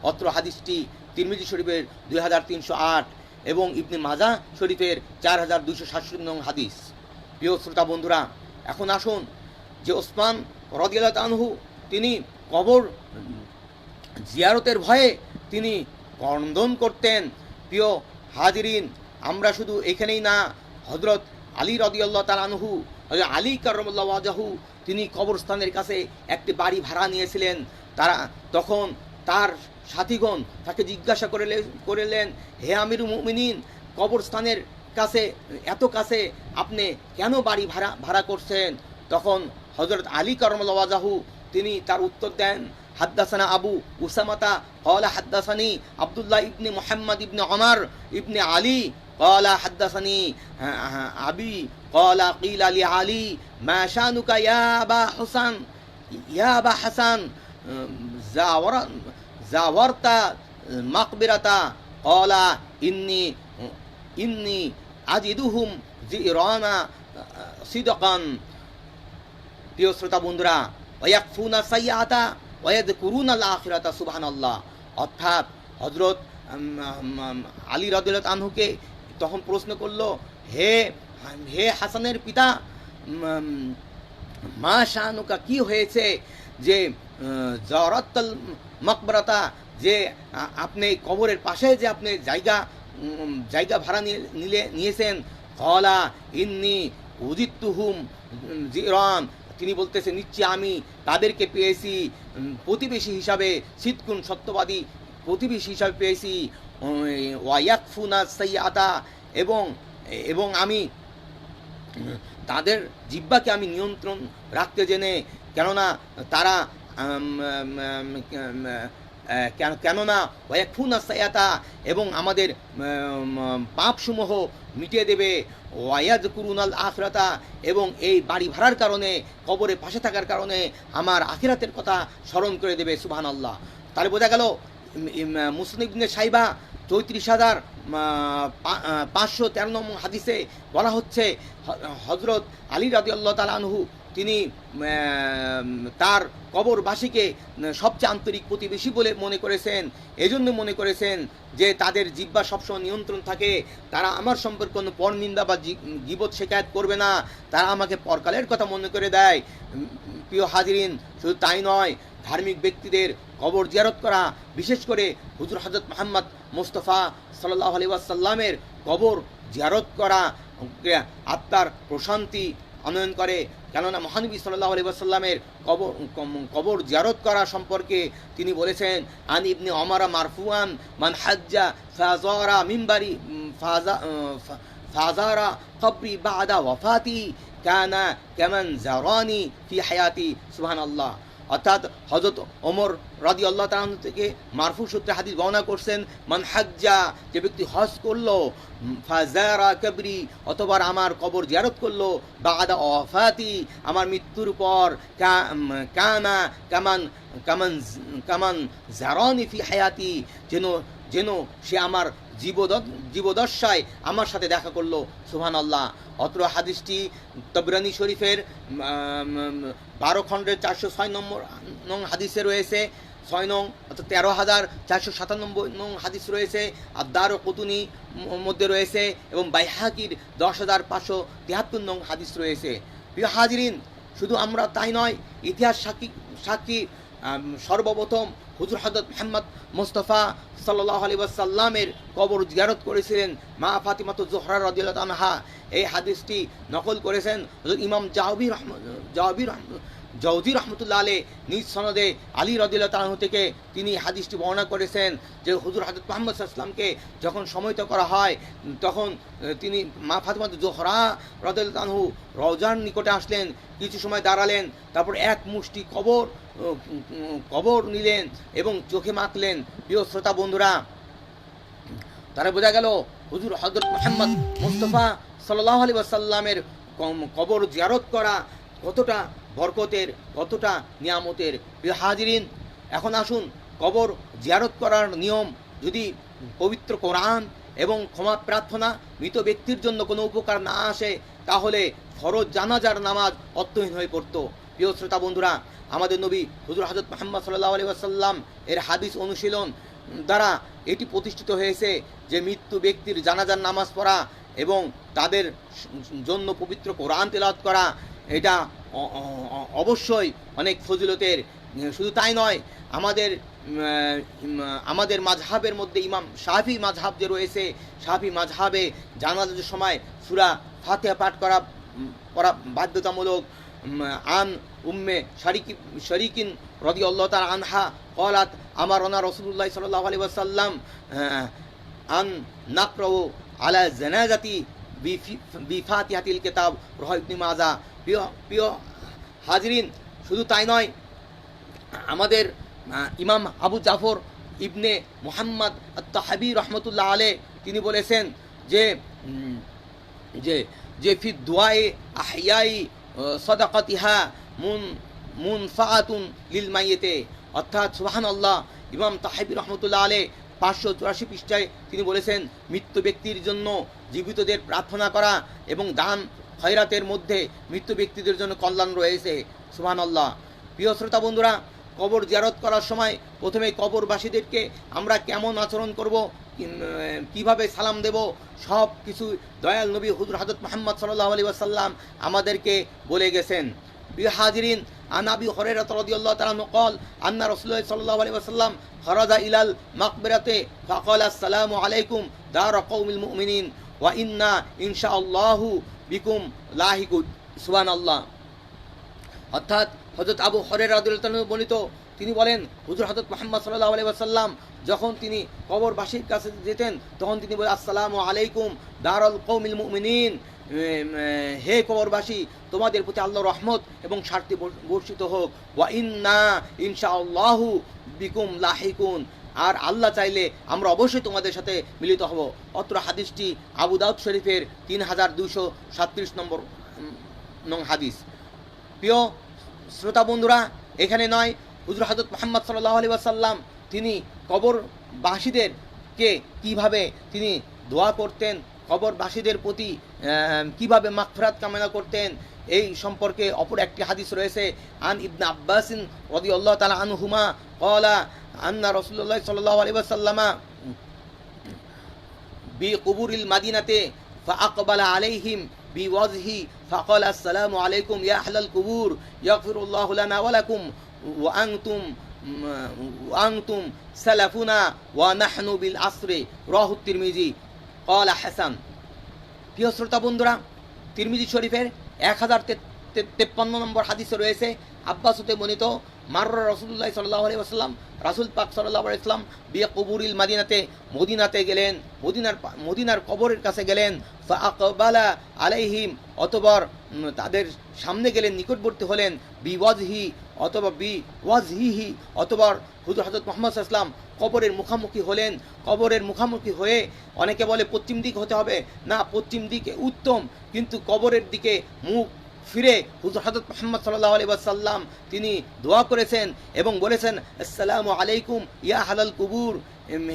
অত্র হাদিসটি তিরমিজি শরীফের 2308 এবং ইবনে মাজা শরীফের 4267 নং হাদিস। প্রিয় শ্রোতা বন্ধুরা, এখন আসুন যে ওসমান রাদিয়াল্লাহু আনহু তিনি কবর জিয়ারতের ভয়ে তিনি কন্দন করতেন। প্রিয় হাজিরিন, আমরা শুধু এখানেই না, হযরত আলী রাদিয়াল্লাহু তাআলা আনহু, আলী কাররামাল্লাহু ওয়াজহু, তিনি কবরস্থানের কাছে একটি বাড়ি ভাড়া নিয়েছিলেন। তখন তার সাথীগণ তাকে জিজ্ঞাসা করলেন, হে আমিরুল মুমিনিন, কবরস্থানের কাছে, এত কাছে আপনি কেন বাড়ি ভাড়া করছেন? তখন হযরত আলী কাররামাল্লাহু ওয়াজহু তিনি তার উত্তর দেন, হাদ্দাসানা আবু উসামাতা ক্বালা হাদ্দাসানি আব্দুল্লাহ ইবনে মুহাম্মদ ইবনে ওমর ইবনে আলী ক্বালা হাদ্দাসানি আবি ক্বালা কিলা লি আলী মা শানুকা ইয়া আবা হাসান জাওয়ারতা মাকবিরাতা ক্বালা ইন্নি আজিদুহুম জিরানা সিদকান। প্রিয় শ্রোতা বন্ধুরা, ওয়াকফুনা সাইয়াতা ওয়াযকুরুনাল আখিরাতা, সুবহানাল্লাহ। অর্থাৎ হযরত আলী রাদিয়াল্লাহু আনহুকে তখন প্রশ্ন করলো, হে হাসানের পিতা, মা শানুকা, কি হয়েছে যে জাওরাতাল মাকবারাতা, যে আপনি কবরের পাশে যে আপনি জায়গা ভাড়া নিয়েছেন? ক্বালা ইন্নী উজিতুহুম জিরান, তিনি বলতেছেন, নিশ্চয় আমি তাদেরকে পেয়েছি প্রতিবেশী হিসাবে, সিদকুন, সত্যবাদী প্রতিবেশী হিসাবে পেয়েছি। ওয়ায়াকফুনা সাইয়াতা, এবং আমি তাদের জিহ্বাকে আমি নিয়ন্ত্রণ রাখতে জেনে, কেননা তারা ওয়াকফুনা সাইয়াতা, এবং আমাদের পাপসমূহ মিটিয়ে দেবে। ওয়ায়াযকুরুনাল আখিরাতা, এবং এই বাড়ি ভাড়ার কারণে, কবরে পাশে থাকার কারণে আমার আখিরাতের কথা স্মরণ করে দেবে। সুবহানাল্লাহ। তাহলে বোঝা গেল, মুসলিম ইবনে সাইবা 34,513 নম্বর হাদিসে বলা হচ্ছে, হযরত আলী রাদিয়াল্লাহু তাআলা আনহু তিনি তার কবরবাসীকে সবচেয়ে আন্তরিক প্রতিবেশী বলে মনে করেছেন। এজন্য মনে করেছেন যে তাদের জিহ্বা সবসময় নিয়ন্ত্রণ থাকে, তারা আমার সম্পর্কে কোনো পরনিন্দা বা গীবত শিকায়ত করবে না, তারা আমাকে পরকালের কথা মনে করে দেয়। প্রিয় হাজিরিন, শুধু তাই নয়, ধার্মিক ব্যক্তিদের কবর জিয়ারত করা, বিশেষ করে হুজুর হযরত মুহাম্মদ মুস্তাফা সাল্লাল্লাহু আলাইহি ওয়াসাল্লামের কবর জিয়ারত করা আত্মার প্রশান্তি আনয়ন করে। কেননা মহানবী সাল্লাল্লাহু আলাইহি ওয়াসাল্লামের কবর জিয়ারত করা সম্পর্কে তিনি বলেছেন, আন ইবনে ওমর মারফুআন, মান হাজ্জা ফাযারা মিনবারি ফাযারা কবরি বাদা ওয়াফাতি কানা কামান জারানি ফি হায়াতি। সুবহানাল্লাহ। অর্থাৎ হযরত ওমর রাদিয়াল্লাহু তাআলা থেকে মারফু সূত্রে হাদিস বর্ণনা করছেন, মান হাজ্জা, যে ব্যক্তি হজ করলো, ফাযারা কবরি, অথবা আমার কবর জিয়ারত করলো, বাদা ওয়াফাতি, আমার মৃত্যুর পর, কানা কামান জারানি ফি হায়াতি, যেন সে আমার জীবদশায় আমার সাথে দেখা করলো। সুবহানাল্লাহ। অত্র হাদিসটি তবরানি শরীফের 12 খণ্ডের 406 নম্বর হাদিসে রয়েছে। 6 নং অর্থাৎ 13,497 নং হাদিস রয়েছে, আদ-দারকুতুনী মধ্যে রয়েছে এবং বাইহাকির 10,573 নং হাদিস রয়েছে। প্রিয় হাজিরিন, শুধু আমরা তাই নয়, ইতিহাস সাক্ষী সর্বপ্রথম হুজুর হযরত মুহাম্মদ মুস্তাফা সাল্লাল্লাহু আলাইহি ওয়াসাল্লামের কবর জিয়ারত করেছিলেন মা ফাতিমাতুজ জোহরা রাদিয়াল্লাহু আনহা। এই হাদিসটি নকল করেছেন হযরত ইমাম জাওজি রহমতুল্লাহ আলাইহি নিজ সনদে আলী রাদিয়াল্লাহু তাআলা থেকে তিনি হাদিসটি বর্ণনা করেছেন যে হুজুর হযরত মুহাম্মদ সাল্লাল্লাহু আলাইহি ওয়াসাল্লামকে যখন সমাহিত করা হয় তখন তিনি মা ফাতিমাতুজ জোহরা রাদিয়াল্লাহু আনহু রওজার নিকটে আসলেন, কিছু সময় দাঁড়ালেন, তারপর এক মুষ্টি কবর নিলেন এবং চোখে মাখলেন। প্রিয় শ্রোতা বন্ধুরা, তারা বোঝা গেল হুজুর হযরত মুহাম্মদ মুস্তাফা সাল্লাল্লাহু আলাইহি ওয়াসাল্লামের কবর জিয়ারত করা কতটা বরকতের, কতটা নিয়ামতের। প্রিয় হাজিরিন, এখন আসুন কবর জিয়ারত করার নিয়ম। যদি পবিত্র কোরআন এবং ক্ষমা প্রার্থনা মৃত ব্যক্তির জন্য কোনো উপকার না আসে, তাহলে ফরজ জানাজার নামাজ অর্থহীন হয়ে পড়তো। প্রিয় শ্রোতা বন্ধুরা, আমাদের নবী হুজুর হযরত মুহাম্মদ সাল্লাল্লাহু আলাইহি ওয়াসাল্লাম এর হাদিস অনুশীলন দ্বারা এটি প্রতিষ্ঠিত হয়েছে যে মৃত্যু ব্যক্তির জানাজার নামাজ পড়া এবং তাদের জন্য পবিত্র কোরআন তেলাওয়াত করা এটা অবশ্যই অনেক ফজিলতের। শুধু তাই নয়, আমাদের মাযহাবের মধ্যে ইমাম শাফি মাযহাব যে রয়েছে, শাফি মাযহাবে জানাজার সময় সূরা ফাতিহা পাঠ করা বাধ্যতামূলক। আন উম্মে শারিকিন রাদিয়াল্লাহু তাআলা আনহা ক্বালাত আমারনা রাসূলুল্লাহ সাল্লাল্লাহু আলাইহি ওয়াসাল্লাম আন নাকরাউ আলা জানাজাতি বিফাতিহাতিল কিতাব রাহ ইবনে মাজাহ। প্রিয় হাজিরিন, শুধু তাই নয়, আমাদের ইমাম আবু জাফর ইবনে মুহাম্মদ আত-তাহাবী রহমতুল্লাহ আলাইহি তিনি বলেছেন যে ফি দুআয়ে আহইয়াই সাদাকাতিহা মুনফাআতুন লিল মাইয়িতে, অর্থাৎ সুবহানাল্লাহ। ইমাম তাহাবী রহমতুল্লাহ আলাইহি 584 পৃষ্ঠায় তিনি বলেছেন, মৃত্যু ব্যক্তির জন্য জীবিতদের প্রার্থনা করা এবং দান খয়রাতের মধ্যে মৃত্যু ব্যক্তিদের জন্য কল্যাণ রয়েছে। সুবহানাল্লাহ। প্রিয় শ্রোতা বন্ধুরা, কবর জিয়ারত করার সময় প্রথমে কবরবাসীদেরকে আমরা কেমন আচরণ করব, কিভাবে সালাম দেব, সব কিছু দয়াল নবী হুজুর হযরত মুহাম্মদ সাল্লাল্লাহু আলাইহি ওয়াসাল্লাম আমাদেরকে বলে গেছেন। প্রিয় হাজিরিন, আন আবি হুরায়রা রাদিয়াল্লাহু তাআলা আনহু قال আন্না রাসূলুল্লাহ সাল্লাল্লাহু আলাইহি ওয়াসাল্লাম খারাজা ইলাল মাকবারাতে ফাকালা আসসালামু আলাইকুম দার কওমিল মুমিনিন ওয়া ইন্না ইনশাআল্লাহু বিকুম লাহিকুন। সুবহানাল্লাহ। অর্থাৎ হযরত আবু হুরায়রা রাদিয়াল্লাহু তাআলা বর্ণিত, তিনি বলেন হুজুর হযরত মুহাম্মদ সাল্লাল্লাহু আলাইহি ওয়াসাল্লাম যখন তিনি কবরবাসীর কাছে যেতেন তখন তিনি বলেন, আসসালামু আলাইকুম দারুল কওমিল মুমিনিন, হে কবরবাসী, তোমাদের প্রতি আল্লাহর রহমত এবং শান্তি বর্ষিত হোক। ওয়া ইন্না ইনশাআল্লাহু বিকুম লাহিকুন, আর আল্লাহ চাইলে আমরা অবশ্যই তোমাদের সাথে মিলিত হব। অত্র হাদিসটি আবু দাউদ শরীফের 3237 নং হাদিস। প্রিয় শ্রোতা বন্ধুরা, এখানে নয়, হুজুর হযরত মুহাম্মদ সাল্লাল্লাহু আলাইহি ওয়াসাল্লাম তিনি কবরবাসীদেরকে কিভাবে তিনি দোয়া করতেন, কবরবাসীদের প্রতি কিভাবে মাগফিরাত কামনা করতেন, এই সম্পর্কে অপর একটি হাদিস রয়েছে। আন ইবনে আব্বাস রাদিয়াল্লাহু তাআলা আনহুমা ক্বালা আন্না রাসূলুল্লাহ সাল্লাল্লাহু আলাইহি ওয়াসাল্লাম বিকুবুরিল মাদিনাতে ফাআকবালা আলাইহিম বিওয়াজহি ফাকালা আসসালামু আলাইকুম ইয়া আহলাল কুবুর ইয়াগফিরুল্লাহু লানা ওয়া লাকুম ওয়া আনতুম সালাফুনা ওয়া নাহনু বিল আসরি রাহু তিরমিজি ক্বালা হাসান। প্রিয় শ্রোতা বন্ধুরা, তিরমিজি শরীফের 1053 নম্বর হাদিসে রয়েছে, আব্বাস হতে বর্ণিত, মাররা রাসূলুল্লাহ সাল্লাল্লাহু আলাইহি ওয়াসাল্লাম, রাসূল পাক সাল্লাল্লাহু আলাইহি ওয়াসাল্লাম বিকুবুরিল মাদিনাতে, মদিনাতে গেলেন, মদিনার কবরের কাছে গেলেন। ফাআকবালা আলাইহিম, অতঃপর তাদের সামনে গেলেন, নিকটবর্তী হলেন। বিওয়াজহি অতঃপর হুজুর হযরত মুহাম্মদ সাল্লাল্লাহু আলাইহি ওয়াসাল্লাম কবরের মুখামুখি হলেন। কবরের মুখামুখি হয়ে, অনেকে বলে পশ্চিম দিক হতে হবে, না, পশ্চিম দিকে উত্তম, কিন্তু কবরের দিকে মুখ ফিরে হুজুর হযরত মুহাম্মদ সাল্লাল্লাহু আলাইহি ওয়াসাল্লাম তিনি দোয়া করেছেন এবং বলেছেন, আসসালামু আলাইকুম ইয়া আহলাল কুবুর,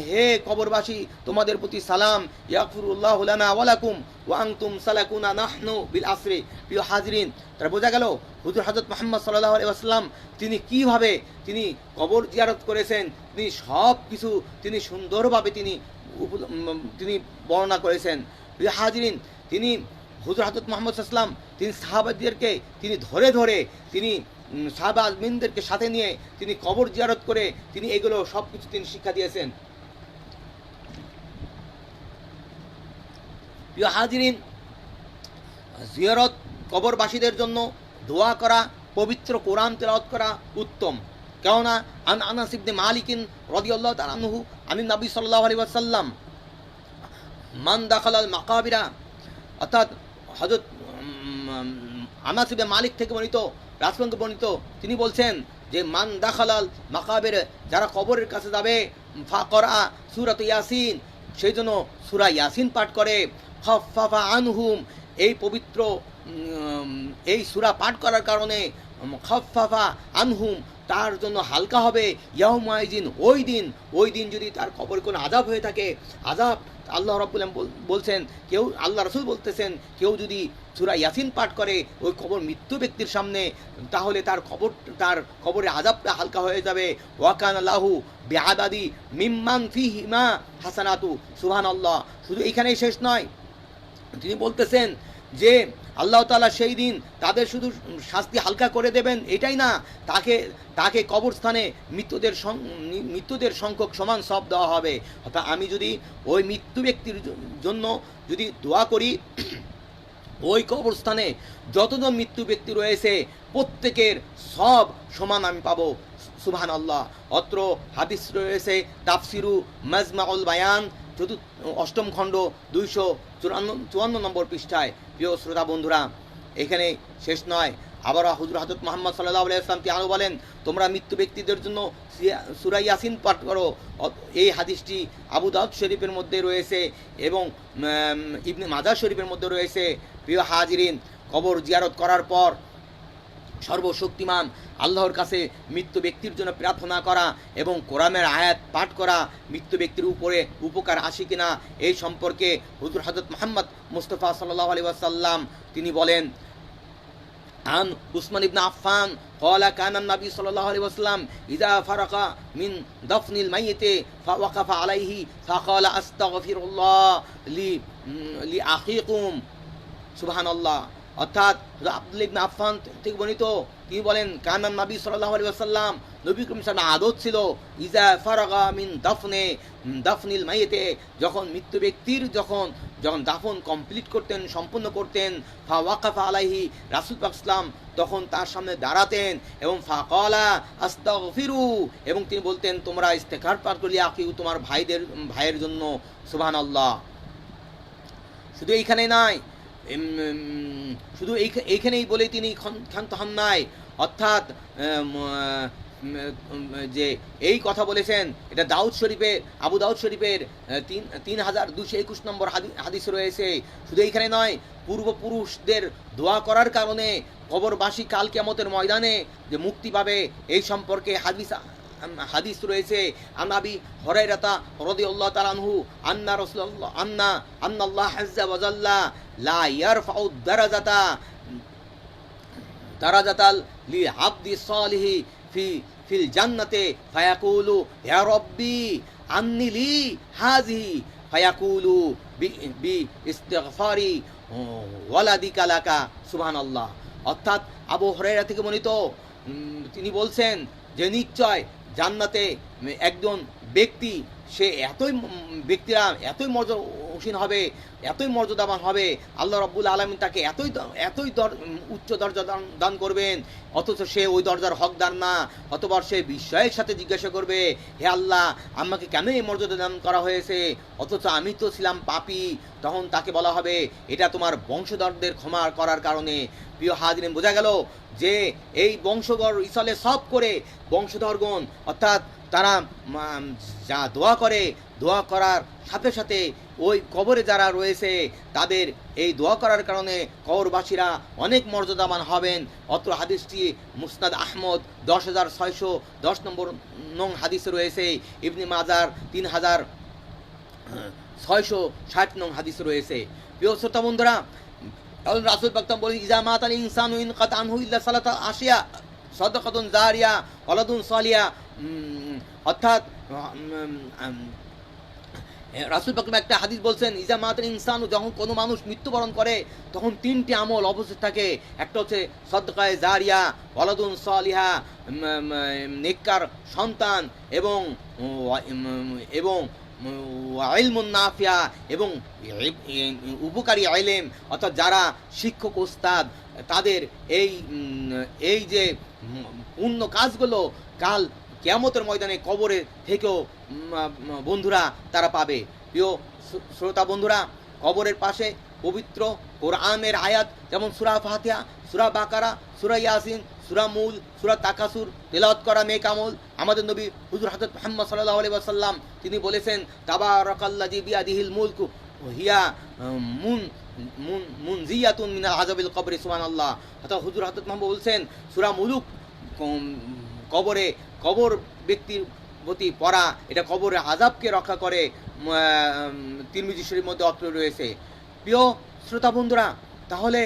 হে কবরবাসী তোমাদের প্রতি সালাম, ইয়াগফিরুল্লাহু লানা ওয়া লাকুম ওয়া আনতুম সালাকুনা নাহনু বিল আসরি। প্রিয় হাজিরিন, তারা বোঝা গেল হুজুর হযরত মুহাম্মদ সাল্লাল্লাহু আলাইহি ওয়াসাল্লাম তিনি কিভাবে তিনি কবর জিয়ারত করেছেন, তিনি সব কিছু তিনি সুন্দরভাবে তিনি বর্ণনা করেছেন। প্রিয় হাজিরিন, তিনি হুজুর হযরত মুহাম্মদ সাল্লাল্লাহু আলাইহি ওয়াসাল্লাম তিনি সাহাবাদেরকে তিনি ধরে ধরে তিনি সাহাবা আজমিনদেরকে সাথে নিয়ে তিনি কবর জিয়ারত করে তিনি এগুলো সব কিছু তিনি শিক্ষা দিয়েছেন। প্রিয় হাজিরিন, জিয়ারত কবরবাসীদের জন্য দোয়া করা, পবিত্র কোরআন তেলাওয়াত করা উত্তম। কেননা আনাস ইবনে মালিক রাদিয়াল্লাহু তাআলা আনহু আনিন নবী সাল্লাল্লাহু আলাইহি ওয়াসাল্লাম মান দাখালাল মাকাবিরা, অর্থাৎ হযরত আনাস ইবনে মালিক থেকে বর্ণিত, রাসূলকে বর্ণিত, তিনি বলছেন যে মান দাখালাল মাকাবির, যারা কবরের কাছে যাবে, ফাকরা সূরাত ইয়াসিন, সেই জন্য সূরা ইয়াসিন পাঠ করে, খাফফাফা আনহুম, এই পবিত্র এই সূরা পাঠ করার কারণে খাফফাফা আনহুম, তার জন্য হালকা হবে, ইয়াউমাইজিন, ওই দিন যদি তার কবরে কোনো আযাব হয়ে থাকে, আযাব আল্লাহ রাব্বুল আলামিন বলছেন, কেউ আল্লাহ রাসূল বলতেছেন, কেউ যদি সূরা ইয়াসিন পাঠ করে ওই কবর মৃত্যু ব্যক্তির সামনে, তাহলে তার কবরের আযাবটা হালকা হয়ে যাবে। ওয়া কানা লাহু বিআদাদি মিম্মান ফিহিমা হাসানাতু, সুবহানাল্লাহ। শুধু এখানেই শেষ নয়, তিনি বলতেছেন যে আল্লাহ তাআলা সেই দিন তাদের শুধু শাস্তি হালকা করে দেবেন এটাই না, তাকে কবরস্থানে মৃত্যুদের সংখ্যক সমান সব দেওয়া হবে। অর্থাৎ আমি যদি ওই মৃত্যু ব্যক্তির জন্য যদি দোয়া করি, ওই কবরস্থানে যতজন মৃত্যু ব্যক্তি রয়েছে প্রত্যেকের সব সমান আমি পাবো, সুবহানাল্লাহ। অত্র হাদিস রয়েছে তাফসিরু মাজমাউল বায়ান, অষ্টম খণ্ড 254 নম্বর পৃষ্ঠায়। প্রিয় শ্রোতা বন্ধুরা, এখানে শেষ নয়, আবার হুজুর হযরত মুহাম্মদ সাল্লাল্লাহু আলাইহি ওয়াসাল্লাম তিনি আরো বলেন, তোমরা মৃত্যু ব্যক্তিদের জন্য সূরা ইয়াসিন পাঠ করো। এই হাদিসটি আবু দাউদ শরীফের মধ্যে রয়েছে এবং ইবনে মাজাহ শরীফের মধ্যে রয়েছে। প্রিয় হাজিরিন, কবর জিয়ারত করার পর সর্বশক্তিমান আল্লাহর কাছে মৃত্যু ব্যক্তির জন্য প্রার্থনা করা এবং কোরআনের আয়াত পাঠ করা মৃত্যু ব্যক্তির উপরে উপকার আসে কিনা এই সম্পর্কে হুজুর হযরত মুহাম্মদ মুস্তাফা সাল্লাল্লাহু আলাইহি ওয়াসাল্লাম তিনি বলেন, আন উসমান ইবনে আফফান قال كان النبي صلى الله عليه وسلم إذا فرغ من دفن الميت فوقف عليه فقال أستغفر الله لأخيكم, সুবহান আল্লাহ। অর্থাৎ আব্দুল্লাহ ইবনে আফফান থেকে বর্ণিত, তিনি বলেন, কানান নবী সাল্লাল্লাহু আলাইহি ওয়াসাল্লাম, নবী করিম সাল্লাল্লাহু আলাইহি ওয়াসাল্লাম আদত ছিল, ইজা ফারাগা মিন দাফনিল মাইয়িতে, যখন মৃত্যু ব্যক্তির যখন দাফন কমপ্লিট করতেন, সম্পূর্ণ করতেন, ফা ওয়াকাফা আলাইহি, রাসূল পাক সাল্লাম তখন তার সামনে দাঁড়াতেন এবং ফাকালা আস্তাগফিরু, এবং তিনি বলতেন, তোমরা ইস্তেগফার পাঠ করলে আকিউ, তোমার ভাইয়ের জন্য, সুবহানাল্লাহ। শুধু এইখানে নয়, শুধু এইখানেই বলে তিনি ক্ষান্ত হন নাই, অর্থাৎ যে এই কথা বলেছেন, এটা আবু দাউদ শরীফের 3221 নম্বর হাদিস রয়েছে। শুধু এইখানে নয়, পূর্বপুরুষদের দোয়া করার কারণে কবরবাসী কাল কিয়ামতের ময়দানে যে মুক্তি পাবে এই সম্পর্কে হাদিস রয়েছে। আন আবি হুরায়রা রাদিয়াল্লাহু তাআলা আনহু আন্না রাসূলুল্লাহ আন্নাল্লাহ আযজা ওয়া জাল্লা লা ইয়ারফাউ দারাজাতাল লি আবদি সালিহি ফিল জান্নাতে ফায়াকুলু ইয়া রাব্বি আন্নি লি হাযিহি ফায়াকুলু বি ইস্তিগফারি ওয়ালাদিকা লাকা, সুবহানাল্লাহ। অর্থাৎ আবু হুরায়রা থেকে বর্ণিত, তিনি বলছেন যে নিশ্চয় জান্নাতে একজন ব্যক্তি, সে ব্যক্তিরা এতই মর্যাদাশীল হবে, এতই মর্যাদাবান হবে, আল্লাহ রাব্বুল আলামিন তাকে এতই উচ্চ দরজা দান করবেন, অথচ সে ওই দরজার হকদার না। অতঃপর সে বিস্ময়ের সাথে জিজ্ঞাসা করবে, হে আল্লাহ, আমাকে কেন এই মর্যাদা দান করা হয়েছে, অথচ আমি তো ছিলাম পাপী। তখন তাকে বলা হবে, এটা তোমার বংশধরদের ক্ষমা করার কারণে। প্রিয় হাজিরিন, বোঝা গেল যে এই বংশধর ইসলে সব করে বংশধরগণ, অর্থাৎ তারা যা দোয়া করার সাথে সাথে ওই কবরে যারা রয়েছে তাদের এই দোয়া করার কারণে কবরবাসীরা অনেক মর্যাদাবান হবেন। অত্র হাদিসটি মুসনাদ আহমদ 10,610 নম্বর নং হাদিসে রয়েছে। ইবনে মাজার 3,660 নং হাদিস রয়েছে। প্রিয় শ্রোতা বন্ধুরা, রাসূল পাক বলে ইজা মাতাল ইনসানু ইনকাত আনহু ইল্লা সালাতা আশিয়া সাদাকাতুন জারিয়া ওয়ালাদুন সালিয়া, অর্থাৎ রাসূল পাক একটা হাদিস বলছেন, ইজা মাতাল ইনসানু, যখন কোনো মানুষ মৃত্যুবরণ করে তখন 3টি আমল অবস্থিত থাকে। একটা হচ্ছে সাদকায়ে জারিয়া, ওয়ালাদুন সালিহা, নেককার সন্তান, এবং এবং ইলমুন নাফিয়া, এবং উপকারী ইলম, অর্থাৎ যারা শিক্ষক ওস্তাদ তাদের এই যে পূর্ণ কাজগুলো কাল কিয়ামতের ময়দানে কবরে থেকেও বন্ধুরা তারা পাবে। প্রিয় শ্রোতা বন্ধুরা, কবরের পাশে পবিত্র কোরআনের আয়াত যেমন সূরা ফাতিহা, সূরা বাকারা, সূরা ইয়াসিন, সূরা মূল, সূরা তাকাসুর তেলাওয়াত করা নেক আমল। আমাদের নবী হুজুর হযরত মুহাম্মদ সাল্লাল্লাহু আলাইহি ওয়াসাল্লাম তিনি বলেছেন, তাবারাকাল্লাযী বিয়াদিহিল মুলকু হিয়া মুনজিয়াতুন মিনাল আযাবিল কবরি, সুবহানাল্লাহ। অর্থাৎ হুজুর হযরত মুহাম্মদ বলছেন সূরা মুলুক কবর ব্যক্তির প্রতি পড়া এটা কবরের আযাবকে রক্ষা করে। তিরমিজি শরীফের মধ্যে অত্র রয়েছে। প্রিয় শ্রোতা বন্ধুরা, তাহলে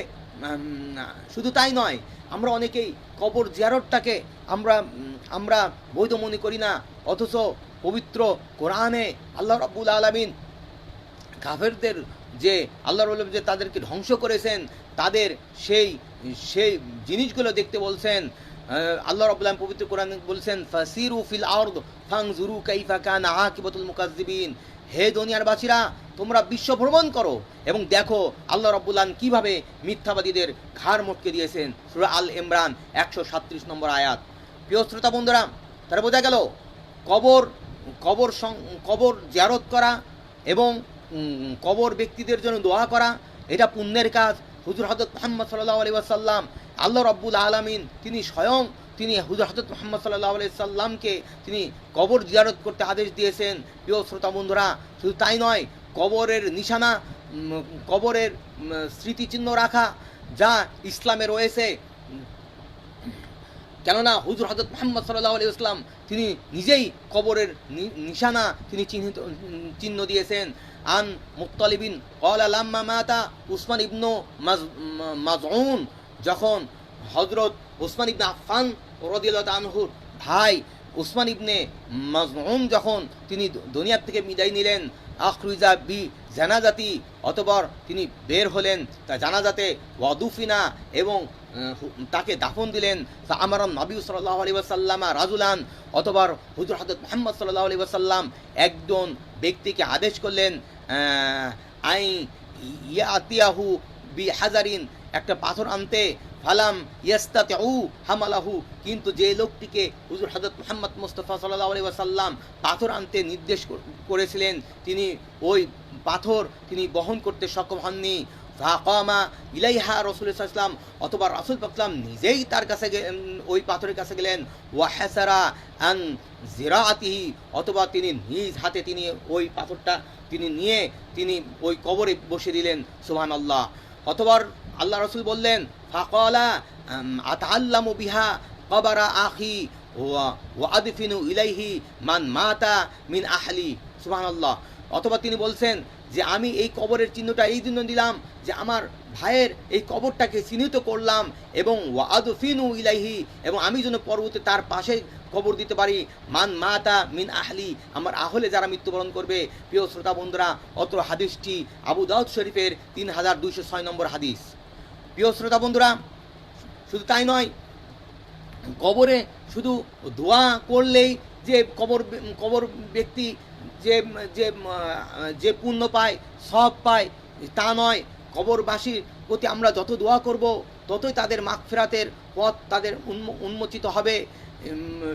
শুধু তাই নয়, আমরা অনেকেই কবর জিয়ারতটাকে আমরা বৈধ মনে করি না, অথচ পবিত্র কোরআনে আল্লাহ রাব্বুল আলামিন কাফেরদের যে আল্লাহ রাব্বুল যে তাদেরকে ধ্বংস করেছেন তাদের সেই জিনিসগুলো দেখতে বলছেন। আল্লাহ রাব্বুল আলামিন পবিত্র কোরআনে বলছেন, ফাসিরু ফিল আরদ ফানজুরু কাইফা কানা আকিবাতুল মুকাজ্জিবিন, হে দুনিয়ার বাসীরা তোমরা বিশ্ব ভ্রমণ করো এবং দেখো আল্লাহ রাব্বুল আলামিন কিভাবে মিথ্যাবাদীদের ঘাড় মটকে দিয়েছেন। সূরা আল ইমরান 137 নম্বর আয়াত। প্রিয় শ্রোতা বন্ধুরা, তারা বোঝা গেল কবর জিয়ারত করা এবং কবর ব্যক্তিদের জন্য দোয়া করা এটা পুণ্যের কাজ। হুজুর হযরত মুহাম্মদ সাল্লাল্লাহু আলাইহি ওয়াসাল্লাম আল্লাহ রাব্বুল আলামিন তিনি স্বয়ং হুজুর হযরত মুহাম্মদ সাল্লাল্লাহু আলাইহি সাল্লামকে তিনি কবর জিয়ারত করতে আদেশ দিয়েছেন। প্রিয় শ্রোতা বন্ধুরা, শুধু তাই নয়, কবরের নিশানা, কবরের স্মৃতিচিহ্ন রাখা যা ইসলামে রয়েছে, কেননা হুজুর হযরত মুহাম্মদ সাল্লাল্লাহু আলাইহি ওয়াসাল্লাম তিনি নিজেই কবরের নিশানা তিনি চিহ্ন দিয়েছেন। আন মুত্তালিবিন ক্বালা লাম্মা মাতা উসমান ইবনু মাজউন, যখন হযরত উসমান ইবনে আফফান রাদিয়াল্লাহু আনহুর ভাই উসমান ইবনে মাজউন যখন তিনি দুনিয়া থেকে বিদায় নিলেন, আখরিজা বি জানাজাতি, অতঃপর তিনি বের হলেন তা জানাজাতে, ওয়াদুফিনা, এবং তাকে দাফন দিলেন। তা আমার নবী সাল্লাল্লাহু আলাইহি ওয়াসাল্লাম রাজুলান, অতঃপর হুজুর হযরত মুহাম্মদ সাল্লাল্লাহু আলাইহি ওয়াসাল্লাম একজন ব্যক্তিকে আদেশ করলেন, আই ইয়াতিয়াহু বিহাজারিন, একটা পাথর আনতে। ফালাম ইয়াস্তাতিউ হামালাহু, কিন্তু যে লোকটিকে হুজুর হযরত মুহাম্মদ মুস্তাফা সাল্লাল্লাহু আলাইহি ওয়াসাল্লাম পাথর আনতে নির্দেশ করেছিলেন তিনি ওই পাথর তিনি বহন করতে সক্ষম হননি। ফাকামা ইলাইহা রাসূলুল্লাহ সাল্লাল্লাহু আলাইহি ওয়াসাল্লাম, অথবা রাসূল পাক নিজেই তার কাছে ওই পাথরের কাছে গেলেন। ওয়া হাসারা আন জিরাআতিহি, অথবা তিনি নিজ হাতে তিনি ওই পাথরটা তিনি নিয়ে তিনি ওই কবরে বসে দিলেন। সুবহানাল্লাহ। অথবা আল্লাহ রাসূল বললেন, ফাকালা আতাআল্লামু বিহা কবরা আখি ওয়া আদফিনু ইলাইহি মান মাতা মিন আহলি। সুবহানাল্লাহ। অথবা তিনি বলছেন যে আমি এই কবরের চিহ্নটা এই জন্য দিলাম যে আমার ভাইয়ের এই কবরটাকে চিহ্নিত করলাম, এবং ওয়া আদফিনু ইলাইহি, এবং আমি যেন পরবর্তী তার পাশে কবর দিতে পারি মান মাতা মিন আহলি, আমার আহলে যারা মৃত্যুবরণ করবে। প্রিয় শ্রোতা বন্ধুরা, অত্র হাদিসটি আবু দাউদ শরীফের 3206 নম্বর হাদিস। প্রিয় শ্রোতা বন্ধুরা, শুধু তাই নয়, কবরে শুধু দোয়া করলেই যে কবর ব্যক্তি যে পুণ্য পায়, সব পায় তা নয়। কবরবাসীর প্রতি আমরা যত দোয়া করব ততই তাদের মাগফিরাতের পথ তাদের উন্মোচিত হবে।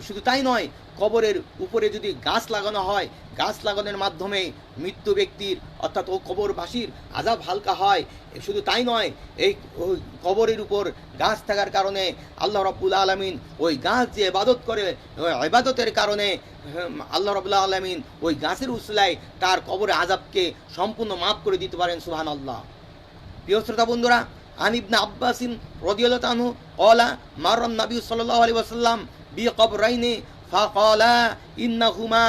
শুধু তাই নয়, কবরের উপরে যদি গাছ লাগানো হয়, গাছ লাগানোর মাধ্যমে মৃত্যু ব্যক্তির অর্থাৎ ও কবরবাসীর আযাব হালকা হয়। শুধু তাই নয়, এই কবরের উপর গাছ থাকার কারণে আল্লাহ রাব্বুল আলামিন ওই গাছ যে ইবাদত করে, ওই ইবাদতের কারণে আল্লাহ রাব্বুল আলামিন ওই গাছের উসিলায় তার কবরে আযাবকে সম্পূর্ণ মাফ করে দিতে পারেন। সুবহানাল্লাহ। প্রিয় শ্রোতা বন্ধুরা, আন ইবনে আব্বাসিন রাদিয়াল্লাহু আনহু ক্বালা মাররান নবী সাল্লাল্লাহু আলাইহি ওয়াসাল্লাম বিকবরাইনি ফাকালা ইন্নাহুমা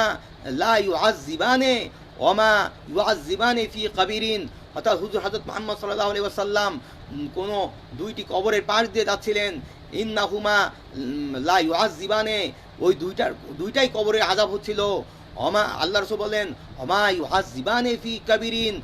লা ইউআযিবানি ওয়া মা ইউআযিবানি ফি কবিরিন। অর্থাৎ হুজুর হযরত মুহাম্মদ সাল্লাল্লাহু আলাইহি ওয়াসাল্লাম কোনো দুইটি কবরের পাশ দিয়ে যাচ্ছিলেন। ইন্নাহুমা লা ইউআযিবানি, ওই দুইটাই কবরের আযাব হচ্ছিল। ওমা, আল্লাহ রাসূল বলেন ওমা ইউআযিবানি ফি কবিরিন,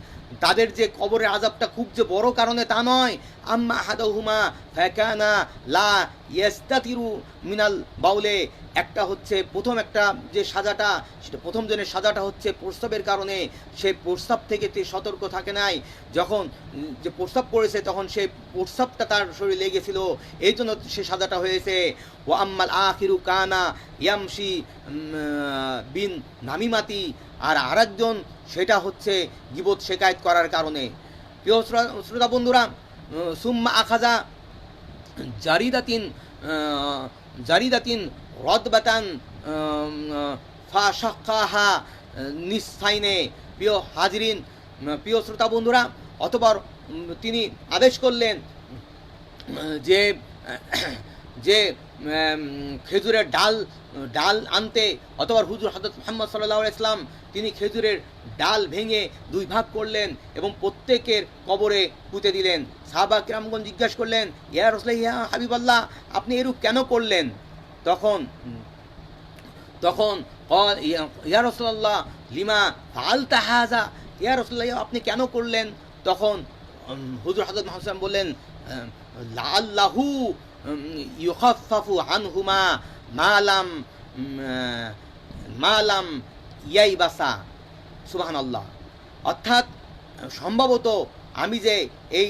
তাদের যে কবরের আযাবটা খুব যে বড় কারণে তা নয়। আম্মা আহাদুহুমা ফাকানা লা ইস্তাতিরু মিনাল বাউলে, একটা হচ্ছে প্রথম একটা যে সাজাটা, সেটা প্রথম জনের সাজাটা হচ্ছে প্রস্রাবের কারণে, সে প্রস্রাব থেকে তে সতর্ক থাকে নাই। যখন যে প্রস্রাব করেছে তখন সে প্রস্রাবটা তার শরীরে লেগেছিল, এই জন্য সে সাজাটা হয়েছে। ও আম্মাল আখিরু কানা ইয়ামশি বিন নামিমাতি, আর আরেকজন সেটা হচ্ছে গীবত শেকায়েত করার কারণে। প্রিয় শ্রোতা বন্ধুরা, সুম্মা আখাজা জারিদাতিন রদবাতান ফাশাক্কাহা নিসফাইনে। প্রিয় হাজরিন, প্রিয় শ্রোতা বন্ধুরা, অতঃপর তিনি আদেশ করলেন যে যে খেজুরের ডাল আনতে। অথবা হুজুর হযরত মুহাম্মদ সাল্লাল্লাহু আলাইহি ওয়াসাল্লাম তিনি খেজুরের ডাল ভেঙে দুই ভাগ করলেন এবং প্রত্যেকের কবরে পুঁতে দিলেন। সাহাবা কিরামগণ জিজ্ঞাসা করলেন, ইয়া রাসূলুল্লাহ, ইয়া হাবিবাল্লাহ, আপনি এরূপ কেন করলেন? তখন ইয়া রাসূলুল্লাহ লিমা ফাআলতা হাযা, ইয়া রাসূলুল্লাহ, আপনি কেন করলেন? তখন হুজুর হযরত মুহাম্মদ সাল্লাল্লাহু আলাইহি ওয়াসাল্লাম বললেন, লাআল্লাহু ইউখাফফাফু আনহুমা মালাম ইয়াইবাসা। সুবহানাল্লাহ। অর্থাৎ সম্ভবত আমি যে এই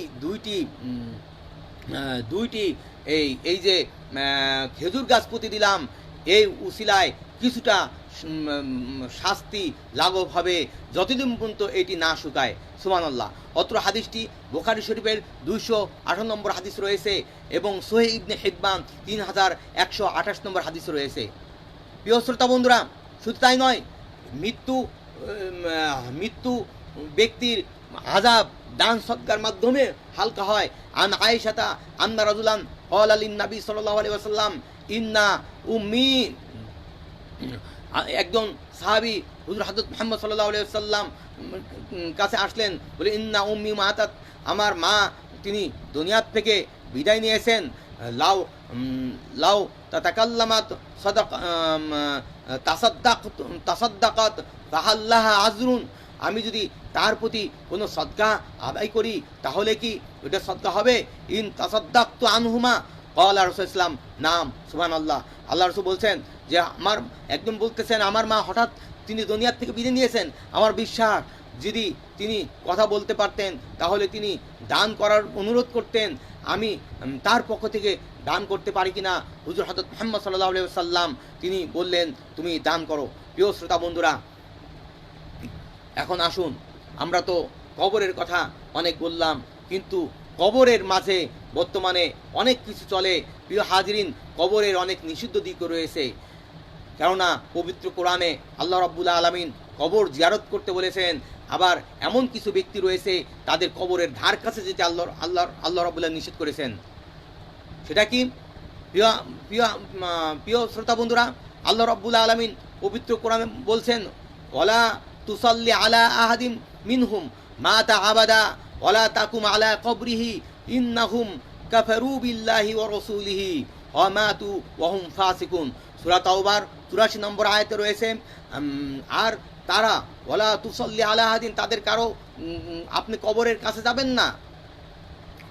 দুইটি এই যে খেজুর গাছ পুঁতে দিলাম, এই উসিলায় কিছুটা শাস্তি লাঘব হবে যতদিন পর্যন্ত এটি না শুকায়। সুবহানাল্লাহ। অত্র হাদিসটি বুখারী শরীফের 258 নম্বর হাদিস রয়েছে এবং সহিহ ইবনে হিব্বান 3128 নম্বর হাদিস রয়েছে। প্রিয় শ্রোতা বন্ধুরা, শুধু তাই নয়, মৃত্যু ব্যক্তির আযাব দান সদকার মাধ্যমে হালকা হয়। আন আয়েশাতা আন্না রাজুলান ক্বালা লিন নবী সাল্লাল্লাহু আলাইহি ওয়াসাল্লাম ইন্না উম্মি, একজন সাহাবী হুজুর হযরত মুহাম্মদ সাল্লাল্লাহু আলাইহি ওয়াসাল্লাম কাছে আসলেন, বলে ইন্না উম্মি মাতাত, আমার মা তিনি দুনিয়া থেকে বিদায় নিয়েছেন। লাউ তাতাকাল্লামাত তাসাদ্দাকাত ফাহাল্লাহা আজরুন, আমি যদি তার প্রতি কোনো সদকা আদায় করি তাহলে কি ওটা সদকা হবে? ইন তাসাদ্দাকতু আনহুমা ক্বালা রাসূলুল্লাহ সাল্লাল্লাহু আলাইহি ওয়াসাল্লাম নাম। সুবহানাল্লাহ। আল্লাহ রাসূল বলছেন যে একজন বলতেছেন আমার মা হঠাৎ তিনি দুনিয়ার থেকে বিদায় নিয়েছেন, আমার বিশ্বাস যদি তিনি কথা বলতে পারতেন তাহলে তিনি দান করার অনুরোধ করতেন, আমি তার পক্ষ থেকে দান করতে পারি কিনা। হুজুর হযরত মুহাম্মদ সাল্লাল্লাহু আলাইহি ওয়াসাল্লাম তিনি বললেন তুমি দান করো। প্রিয় শ্রোতা বন্ধুরা, এখন আসুন, আমরা তো কবরের কথা অনেক বললাম, কিন্তু কবরের মাঝে বর্তমানে অনেক কিছু চলে। প্রিয় হাজরিন, কবরের অনেক নিষিদ্ধ দিক রয়েছে। কেননা পবিত্র কোরআনে আল্লাহ রাব্বুল আলামিন কবর জিয়ারত করতে বলেছেন, আবার এমন কিছু ব্যক্তি রয়েছে তাদের কবরের ধার কাছে যেতে আল্লাহ রাব্বুল আলামিন নিষেধ করেছেন। সেটা কি? প্রিয় শ্রোতা বন্ধুরা, আল্লাহ রাব্বুল আলামিন পবিত্র কোরআনে বলছেন, ওয়ালা তুসাল্লি আলা আহাদিম মিনহুম মাতা আবাদা ওয়ালা তাকুম আলা কবরিহি ইন্নাহুম কাফারু বিল্লাহি ওয়া রাসূলিহি ওয়া মাতু ওয়া হুম ফাসিকুন। সূরা তাওবার 84 নম্বর আয়াতে রয়েছে, আর তারা ওয়ালা তুসাল্লি আলা আহাদিন, তাদের কারো আপনি কবরের কাছে যাবেন না,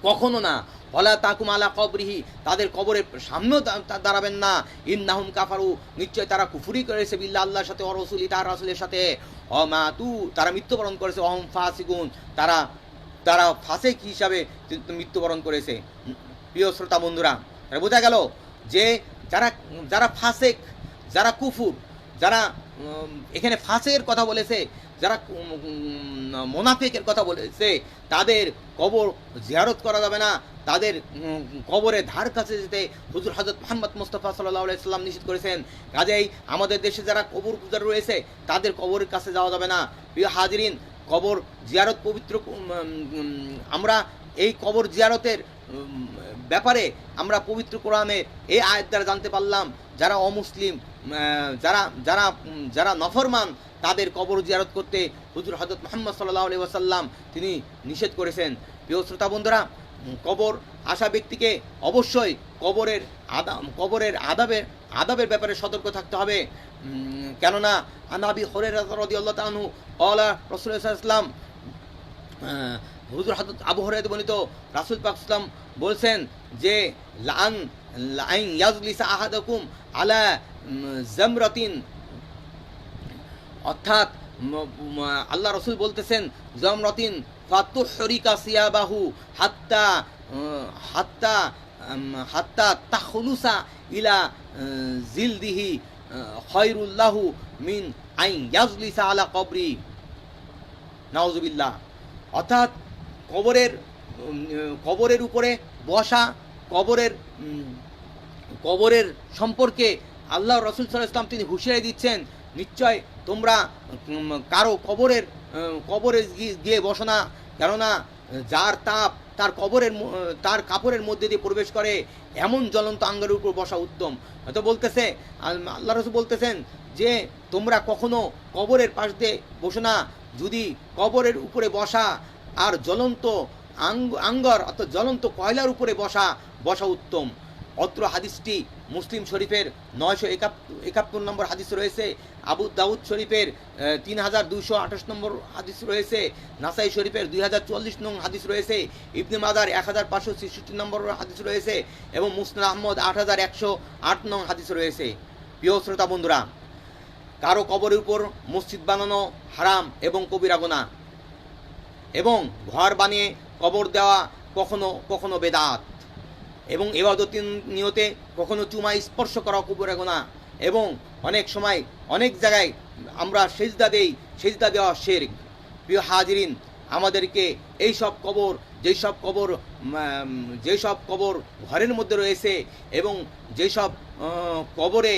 কখনো না। ওয়ালা তাকুম আলা কবরিহি, তাদের কবরের সামনেও দাঁড়াবেন না। ইন্নাহুম কাফারু, নিশ্চয় তারা কুফরি করেছে বিল্লাহ, আল্লাহর সাথে, ওয়া রাসূলি, তার রাসূলের সাথে, ওয়া মাতু, তারা মৃত্যুবরণ করেছে, ওয়া হুম ফাসিকুন, তারা ফাসিক হিসাবে মৃত্যুবরণ করেছে। প্রিয় শ্রোতা বন্ধুরা, বোঝা গেল যে যারা যারা ফাসেক, যারা কুফুর, যারা এখানে ফাসের কথা বলেছে, যারা মোনাফিকের কথা বলেছে, তাদের কবর জিয়ারত করা যাবে না, তাদের কবরে ধার কাছে যেতে হুজুর হযরত মুহাম্মদ মুস্তাফা সাল্লাল্লাহু আলাইহি সাল্লাম নিষেধ করেছেন। কাজেই আমাদের দেশে যারা কবর পূজার রয়েছে তাদের কবরের কাছে যাওয়া যাবে না। প্রিয় হাজিরিন, কবর জিয়ারত পবিত্র, আমরা এই কবর জিয়ারতের ব্যাপারে আমরা পবিত্র কোরআনের এই আয়াত দ্বারা জানতে পারলাম যারা অমুসলিম, যারা যারা যারা নফরমান, তাদের কবর জিয়ারত করতে হুজুর হযরত মুহাম্মদ সাল্লাল্লাহু আলাইহি ওয়াসাল্লাম তিনি নিষেধ করেছেন। প্রিয় শ্রোতা বন্ধুরা, কবর আসা ব্যক্তিকে অবশ্যই কবরের আদাবের ব্যাপারে সতর্ক থাকতে হবে। কেননা আনাবি হুরায়রা রাদিয়াল্লাহু তাআলা আনহু ক্বালা রাসূলুল্লাহ সাল্লাল্লাহু আলাইহি ওয়াসাল্লাম, হুজুর হযরত আবু হুরায়রা বর্ণিত রাসূল পাক সাল্লাল্লাহু আলাইহি ওয়াসাল্লাম বলছেন যে লান ইয়াজলিসা আহাদাকুম আলা জামরাতিন, অর্থাৎ আল্লাহ রসুল বলতেছেন জামরাতিন ফাতুহরিকা সিয়াবাহু হাত্তা হাত্তা হাত্তা তাখলুসা ইলা জিলদিহি খায়রুল্লাহু মিন আইন ইয়াজলিসা আলা কবরি। নাউজুবিল্লাহ। অর্থাৎ কবরের উপরে বসা, কবরের সম্পর্কে আল্লাহ রসুল সাল্লাল্লাহু আলাইহি ওয়াসাল্লাম তিনি হুঁশিয়ারি দিচ্ছেন, নিশ্চয় তোমরা কারো কবরে গিয়ে বসো না, কেননা যার তাপ তার কাপড়ের মধ্যে দিয়ে প্রবেশ করে এমন জ্বলন্ত আঙ্গের উপর বসা উত্তম। হয়তো বলতেছে আল্লাহ রসুল বলতেছেন যে তোমরা কখনো কবরের পাশ দিয়ে বসো না, যদি কবরের উপরে বসা আর জ্বলন্ত আঙ্গর অর্থাৎ জ্বলন্ত কয়লার উপরে বসা উত্তম। অত্র হাদিসটি মুসলিম শরীফের 971 নম্বর হাদিস রয়েছে, আবু দাউদ শরীফের 3228 নম্বর হাদিস রয়েছে, নাসাই শরীফের 2044 নং হাদিস রয়েছে, ইবনে মাজার 1566 নম্বর হাদিস রয়েছে এবং মুসনাদ আহমদ 8108 নং হাদিস রয়েছে। প্রিয় শ্রোতা বন্ধুরা, কারো কবরের উপর মসজিদ বানানো হারাম এবং কবিরা গুনাহ, এবং ঘর বানিয়ে কবর দেওয়া কখনো কখনো বেদাত, এবং ইবাদতের নিয়তে কখনো চুমা স্পর্শ করা কবিরা গুনাহ, এবং অনেক সময় অনেক জায়গায় আমরা সেজদা দেওয়া শিরক। প্রিয় হাজিরিন, আমাদেরকে যেসব কবর ঘরের মধ্যে রয়েছে এবং যেসব কবরে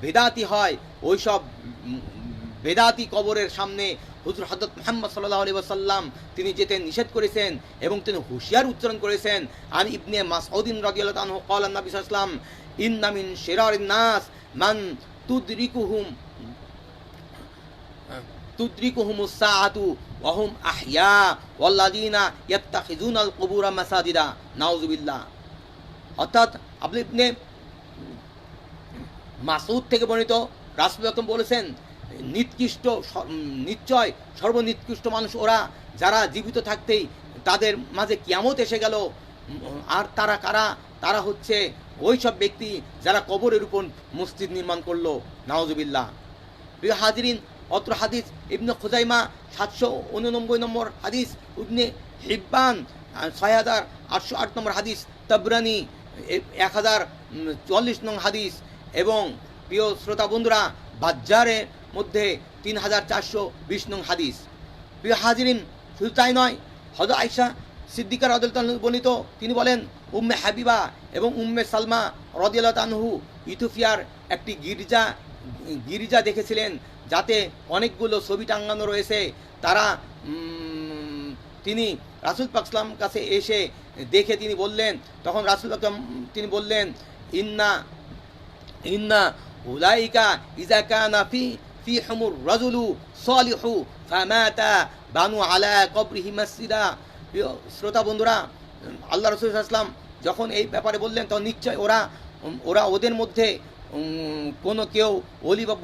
বেদাতি হয়, ওই সব বেদাতি কবরের সামনে হুজুর হযরত মুহাম্মদ সাল্লাল্লাহু আলাইহি ওয়াসাল্লাম তিনি যেতে নিষেধ করেছেন এবং তিনি হুঁশিয়ার উচ্চারণ করেছেন। আন ইবনে মাসউদ রাদিয়াল্লাহু আনহু ক্বালা নবী সাল্লাল্লাহু আলাইহি ওয়াসাল্লাম ইন্না মিন শিরারিন নাস মান তুদরিকুহুমুস সাআতু ওয়া হুম আহইয়া ওয়াল্লাযিনা ইয়াত্তাখিযুনাল কুবুরা মাসাজিদা। নাউযুবিল্লাহ। অর্থাৎ আব্দুল্লাহ ইবনে মাসউদ থেকে বর্ণিত রাসূল আকরাম বলেছেন, নিশ্চয় সর্বনিকৃষ্ট মানুষ ওরা যারা জীবিত থাকতেই তাদের মাঝে কিয়ামত এসে গেল। আর তারা কারা? তারা হচ্ছে ওই সব ব্যক্তি যারা কবরের উপর মসজিদ নির্মাণ করলো। নাউজুবিল্লাহ। প্রিয় হাজিরিন, অত্র হাদিস ইবনে খুজাইমা 789 নম্বর হাদিস, ইবনে হিব্বান 6808 নম্বর হাদিস, তাবরানি 1044 নং হাদিস, এবং প্রিয় শ্রোতা বন্ধুরা বাজ্জারের মধ্যে 3420 নং হাদিস। প্রিয় হাজিরিন, শুধু তাই নয়, হযরত আয়েশা সিদ্দিকা রাদিয়াল্লাহু আনহা বর্ণিত, তিনি বলেন উম্মে হাবিবা এবং উম্মে সালমা রাদিয়াল্লাহু আনহু ইথিওপিয়ার একটি গির্জা দেখেছিলেন যাতে অনেকগুলো ছবি টাঙানো রয়েছে। তিনি রাসূল পাক সাল্লাল্লাহু আলাইহি ওয়াসাল্লাম কাছে এসে দেখে তিনি বললেন, তখন রাসূল পাক তিনি বললেন, ইন্না উলাইকা ইযা কানা ফি হুমুর রাজুলু সালিহু ফামাতা বানু আলা কবরিহি মসজিদা। শ্রোতা বন্ধুরা, আল্লাহ রাসূল সাল্লাল্লাহু আলাইহি ওয়াসাল্লাম যখন এই ব্যাপারে বললেন, তখন নিশ্চয় ওরা ওদের মধ্যে কোনো কেউ ওলি বা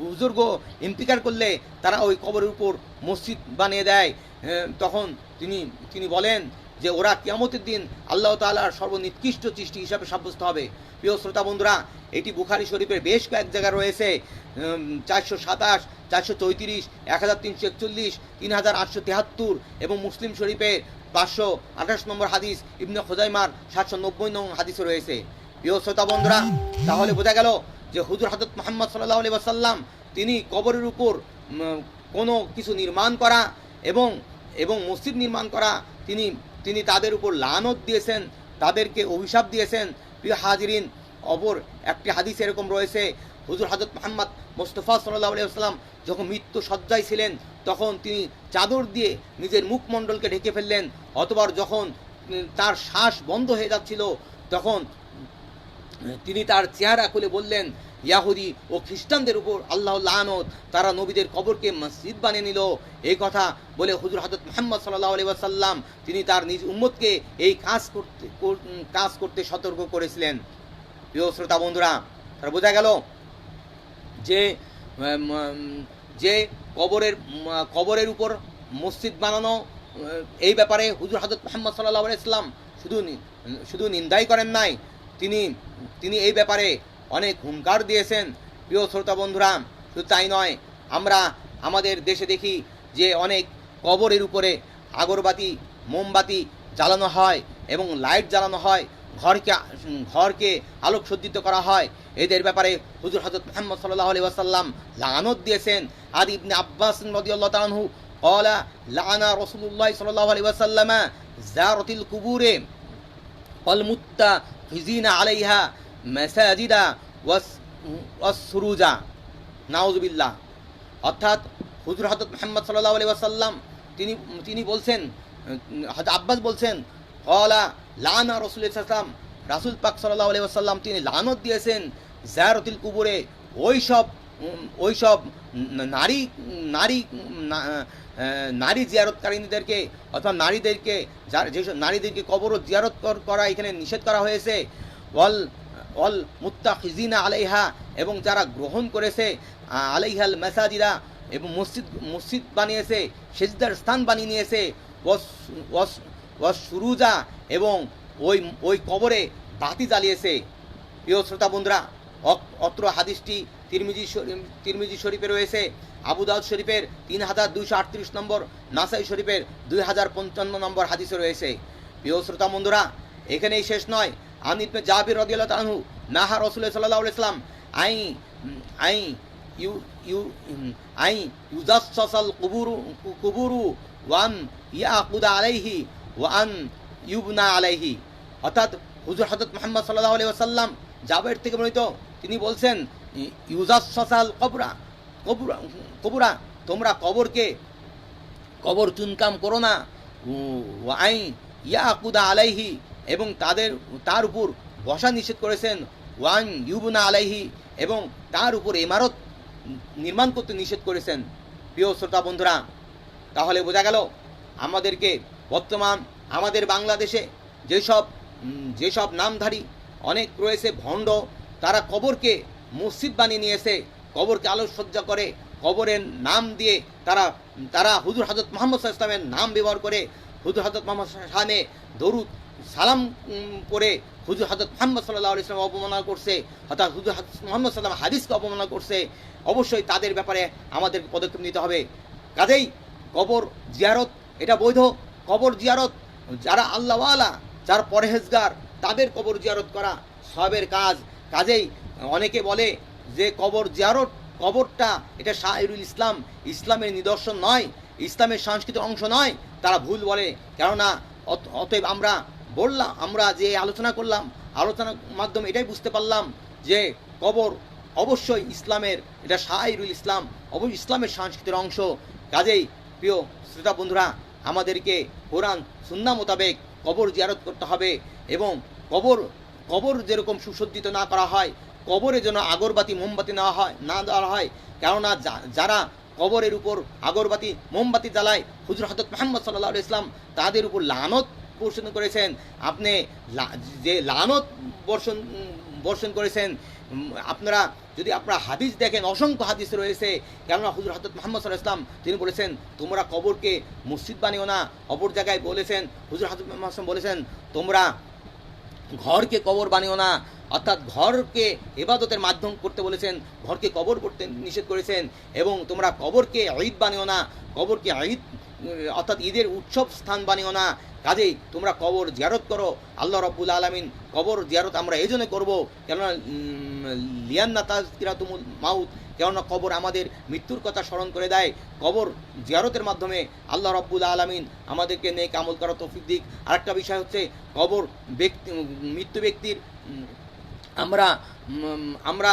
বুজুর্গ ইন্তিকার করলে তারা ওই কবরের উপর মসজিদ বানিয়ে দেয়। তখন তিনি বলেন যে ওরা কিয়ামতের দিন আল্লাহ তাআলার সর্বনিকৃষ্ট সৃষ্টি হিসাবে সাব্যস্ত হবে। প্রিয় শ্রোতা বন্ধুরা, এটি বুখারী শরীফের বেশ কয়েক জায়গায় রয়েছে, 427, 434, 1341, 3873 এবং মুসলিম শরীফের 528 নম্বর হাদিস, ইবনে খুজাইমার 790 নং হাদিসে রয়েছে। প্রিয় শ্রোতা বন্ধুরা, তাহলে বোঝা গেল যে হুজুর হযরত মুহাম্মদ সাল্লাল্লাহু আলাইহি ওয়াসাল্লাম তিনি কবরের উপর কোনো কিছু নির্মাণ করা এবং মসজিদ নির্মাণ করা তিনি তাদের উপর লানত দিয়েছেন, তাদেরকে অভিশাপ দিয়েছেন। প্রিয় হাজিরিন, অপর একটি হাদিস এরকম রয়েছে, হুজুর হযরত মুহাম্মদ মুস্তাফা সাল্লাল্লাহু আলাইহি ওয়াসাল্লাম যখন মৃত্যু শয্যায় ছিলেন তখন তিনি চাদর দিয়ে নিজের মুখমণ্ডলকে ঢেকে ফেললেন, অথবা যখন তার শ্বাস বন্ধ হয়ে যাচ্ছিল তখন তিনি তার চেহারা খুলে বললেন, ইয়াহুদি ও খ্রিস্টানদের উপর আল্লাহ লানত, তারা নবীদের কবরকে মসজিদ বানিয়ে নিল। এই কথা বলে হুজুর হযরত মুহাম্মদ সাল্লাল্লাহু আলাইহি ওয়াসাল্লাম তিনি তার নিজ উম্মতকে এই কাজ করতে সতর্ক করেছিলেন। প্রিয় শ্রোতা বন্ধুরা, তার বোঝা গেল যে কবরের উপর মসজিদ বানানো, এই ব্যাপারে হুজুর হযরত মুহাম্মদ সাল্লাল্লাহু আলাইহি ওয়াসাল্লাম শুধু নিন্দাই করেন নাই, তিনি এই ব্যাপারে অনেক হুঙ্কার দিয়েছেন। প্রিয় শ্রোতা বন্ধুরা, শুধু তাই নয়, আমরা আমাদের দেশে দেখি যে অনেক কবরের উপরে আগরবাতি মোমবাতি জ্বালানো হয় এবং লাইট জ্বালানো হয়, ঘরকে আলোকসজ্জিত করা হয়। এদের ব্যাপারে হুজুর হযরত মুহাম্মদ সাল্লাল্লাহু আলাইহি ওয়াসাল্লাম লানত দিয়েছেন। আদি ইবনে আব্বাস রাদিয়াল্লাহু তাআলা আনহু ক্বালা লাআনা রাসূলুল্লাহ সাল্লাল্লাহু আলাইহি ওয়াসাল্লাম যারাতিল কুবুরে ওয়াল মুত্তাখিজিনা আলাইহা মাসাজিদা ওয়াস সুরুজা, নাউযুবিল্লাহ। অর্থাৎ হুজুর হযরত মুহাম্মদ সাল্লাল্লাহু আলাইহি ওয়াসাল্লাম তিনি বলছেন, হযরত আব্বাস বলছেন, ক্বালা লাআনা রাসূলুল্লাহ সাল্লাল্লাহু আলাইহি ওয়াসাল্লাম, রাসূল পাক সাল্লাল্লাহু আলাইহি ওয়াসাল্লাম তিনি লানত দিয়েছেন যারাতিল কুবুরে, ওইসব নারী জিয়ারতকারীদেরকে অথবা যেসব নারীদেরকে কবর জিয়ারত করা এখানে নিষেধ করা হয়েছে। ওয়াল মুত্তাখিজিনা আলাইহা, এবং যারা গ্রহণ করেছে আলাইহাল মাসাজিদা, এবং মসজিদ বানিয়েছে, সেজদার স্থান বানিয়ে নিয়েছে। ওয়াস সুরুজা, এবং ওই কবরে বাতি জ্বালিয়েছে। প্রিয় শ্রোতা বন্ধুরা, অত্র হাদিসটি তিরমিজি শরীফে রয়েছে, আবু দাউদ শরীফের 3238 নম্বর, নাসাই শরীফের 2055 নম্বর হাদিসে রয়েছে। প্রিয় শ্রোতা বন্ধুরা, এখানেই শেষ নয়। আন ইবনে জাবির রাদিয়াল্লাহু তাআলা আনহু নাহা রাসূলুল্লাহ সাল্লাল্লাহু আলাইহি ওয়াসাল্লাম আই ইউজাসসাল কুবুরু ওয়ান ইয়াকুদা আলাইহি ওয়ান ইউবনা আলাইহি। অর্থাৎ হুজুর হযরত মুহাম্মদ সাল্লাল্লাহু আলাইহি ওয়াসাল্লাম জাবের থেকে বর্ণিত, তিনি বলছেন, ইউজাসসাল কবুরা, তোমরা কবর চুনকাম করো না। ওয়াই ইয়াকুদা আলাইহি, এবং তার উপর বসা নিষেধ করেছেন। ওয়ান ইউবনা আলাইহি, এবং তার উপর ইমারত নির্মাণ করতে নিষেধ করেছেন। প্রিয় শ্রোতা বন্ধুরা, তাহলে বোঝা গেল আমাদেরকে বর্তমান আমাদের বাংলাদেশে যেসব নামধারী অনেক রয়েছে ভণ্ড, তারা কবরকে মসজিদ বানিয়ে নিয়েছে, কবরকে আলোকসজ্জা করে, কবরের নাম দিয়ে তারা হুজুর হযরত মুহাম্মদ সাল্লাল্লাহু আলাইহি ওয়াসাল্লামের নাম ব্যবহার করে, হুজুর হযরত মুহাম্মদ শানে দরুদ সালাম করে হুজুর হযরত মুহাম্মদ সাল্লাল্লাহু আলাইহি ওয়াসাল্লাম অবমাননা করছে, অর্থাৎ হুজুর হযরত মুহাম্মদ সাল্লাল্লাহু আলাইহি ওয়াসাল্লাম হাদিসকে অবমাননা করছে। অবশ্যই তাদের ব্যাপারে আমাদের পদক্ষেপ নিতে হবে। কাজেই কবর জিয়ারত এটা বৈধ। কবর জিয়ারত যারা আল্লাহওয়ালা, যারা পরহেজগার, তাদের কবর জিয়ারত করা সওয়াবের কাজ। কাজেই অনেকে বলে যে কবরটা এটা শাইরুল ইসলাম, ইসলামের নিদর্শন নয়, ইসলামের সাংস্কৃতিক অংশ নয়, তারা ভুল বলে। কেননা অতএব আমরা যে আলোচনার মাধ্যমে এটাই বুঝতে পারলাম যে কবর অবশ্যই ইসলামের, এটা শাইরুল ইসলাম, অবশ্যই ইসলামের সাংস্কৃতিক অংশ। কাজেই প্রিয় শ্রোতা বন্ধুরা, আমাদেরকে কোরআন সুন্নাহ মোতাবেক কবর জিয়ারত করতে হবে, এবং কবর যেরকম সুসজ্জিত না করা হয়, কবরে যেন আগরবাতি মোমবাতি না দেওয়া হয়। কেননা যারা কবরের উপর আগরবাতি মোমবাতি জ্বালায়, হুজুর হযরত মুহাম্মদ সাল্লাল্লাহু আলাইহি ওয়াসাল্লাম তাদের উপর লানত বর্ষণ করেছেন। আপনি যে লানত বর্ষণ করেছেন, আপনারা হাদিস দেখেন, অসংখ্য হাদিস রয়েছে। কেননা হুজুর হযরত মুহাম্মদ সাল্লাল্লাহু আলাইহি ওয়াসাল্লাম তিনি বলেছেন, তোমরা কবরকে মসজিদ বানিও না। অপর জায়গায় বলেছেন, হুজুর হযরত মুহাম্মদ সাল্লাল্লাহু আলাইহি ওয়াসাল্লাম বলেছেন, তোমরা ঘরকে কবর বানিও না। অর্থাৎ ঘরকে ইবাদতের মাধ্যম করতে বলেছেন, ঘরকে কবর করতে নিষেধ করেছেন। এবং তোমরা কবরকে ঈদ বানিও না, কবরকে ঈদ অর্থাৎ ঈদের উৎসব স্থান বানিও না। কাজেই তোমরা কবর জিয়ারত করো। আল্লাহ রাব্বুল আলামিন কবর জিয়ারত আমরা এই জন্য করবো, কেননা লিয়ান্না তাযকিরাতুল মাউত, কেননা কবর আমাদের মৃত্যুর কথা স্মরণ করে দেয়। কবর জিয়ারতের মাধ্যমে আল্লাহ রাব্বুল আলামিন আমাদেরকে নেক আমল করার তৌফিক দিক। আরেকটা বিষয় হচ্ছে কবর মৃত্যু ব্যক্তির আমরা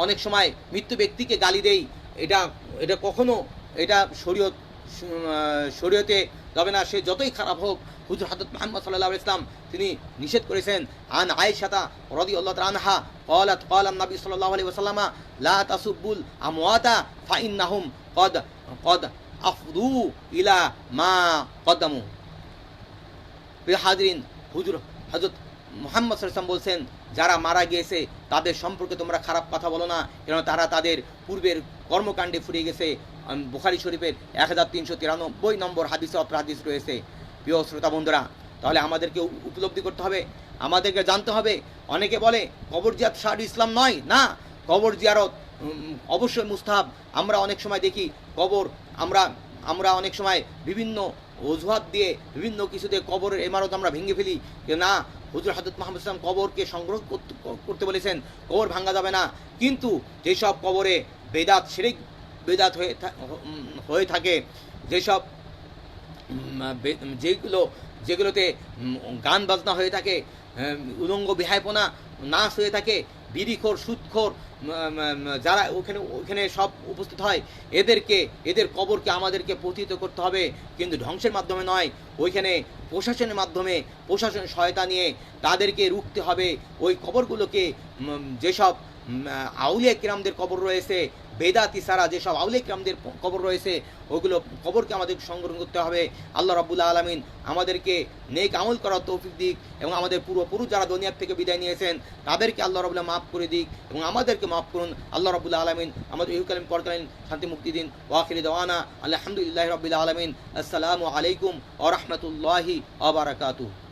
অনেক সময় মৃত্যু ব্যক্তিকে গালি দেই। এটা কখনো এটা শরীয়তে তবে না, সে যতই খারাপ হোক। হুজুর হযরত মুহাম্মদ সাল্লাল্লাহু আলাইহি ওয়াসাল্লাম তিনি নিষেধ করেছেন। আন আয়েশা রাদিয়াল্লাহু তাআলা আনহা قالت قال النبي صلى الله عليه وسلم لا تسبوا الاموات فانهم قد افضوا الى ما قدموا। প্রিয় হাজরিন, হুজুর হযরত মুহাম্মদ সাল্লাল্লাহু আলাইহি ওয়াসাল্লাম বলছেন, যারা মারা গিয়েছে তাদের সম্পর্কে তোমরা খারাপ কথা বলো না, কেন তারা তাদের পূর্বের কর্মকাণ্ডে ফুরিয়ে গেছে। বুখারী শরীফের 1393 নম্বর হাদিসে অত্র হাদিস রয়েছে। প্রিয় শ্রোতা বন্ধুরা, তাহলে আমাদেরকে উপলব্ধি করতে হবে, আমাদেরকে জানতে হবে। অনেকে বলে কবর জিয়ারত শারঈ ইসলাম নয়। না, কবর জিয়ারত অবশ্যই মুস্তাহাব। আমরা অনেক সময় দেখি কবর আমরা অনেক সময় বিভিন্ন অজুহাত দিয়ে বিভিন্ন কিছুতে কবরের ইমারত আমরা ভেঙে ফেলি। না, হুজুর হযরত মুহাম্মদ সাল্লাল্লাহু আলাইহি ওয়াসাল্লাম কবরকে সংগ্রহ করতে বলেছেন, কবর ভাঙা যাবে না। কিন্তু যেসব কবরে বেদাত শিরক বেদাত হয়ে থাকে, যেগুলোতে গান বাজনা হয়ে থাকে, উলঙ্গ বিহায়পনা নাচ হয়ে থাকে, বিড়িখোর সুদখোর যারা ওখানে সব উপস্থিত হয়, এদের কবরকে আমাদেরকে পতিত করতে হবে, কিন্তু ধ্বংসের মাধ্যমে নয়। ওইখানে প্রশাসনের মাধ্যমে, প্রশাসনের সহায়তা নিয়ে তাদেরকে রুখতে হবে। ওই কবরগুলোকে যেসব আউলিয়া কিরামদের কবর রয়েছে, বেদাতি সারা যেসব আউলিয়া কিরামদের কবর রয়েছে, ওগুলো কবরকে আমাদের সংগ্রহ করতে হবে। আল্লাহ রাব্বুল আলামিন আমাদেরকে নেক আমল করার তৌফিক দিক, এবং আমাদের পূর্বপুরুষ যারা দুনিয়ার থেকে বিদায় নিয়েছেন তাদেরকে আল্লাহ রাব্বুল মাফ করে দিক, এবং আমাদেরকে মাফ করুন। আল্লাহ রাব্বুল আলামিন আমাদের ইহকালীন পরকালীন শান্তি মুক্তি দিন। ওয়া আখিরু দাওয়ানা আলহামদুলিল্লাহি রাব্বিল আলামিন। আসসালামু আলাইকুম ওয়া রাহমাতুল্লাহি ওয়া বারাকাতুহু।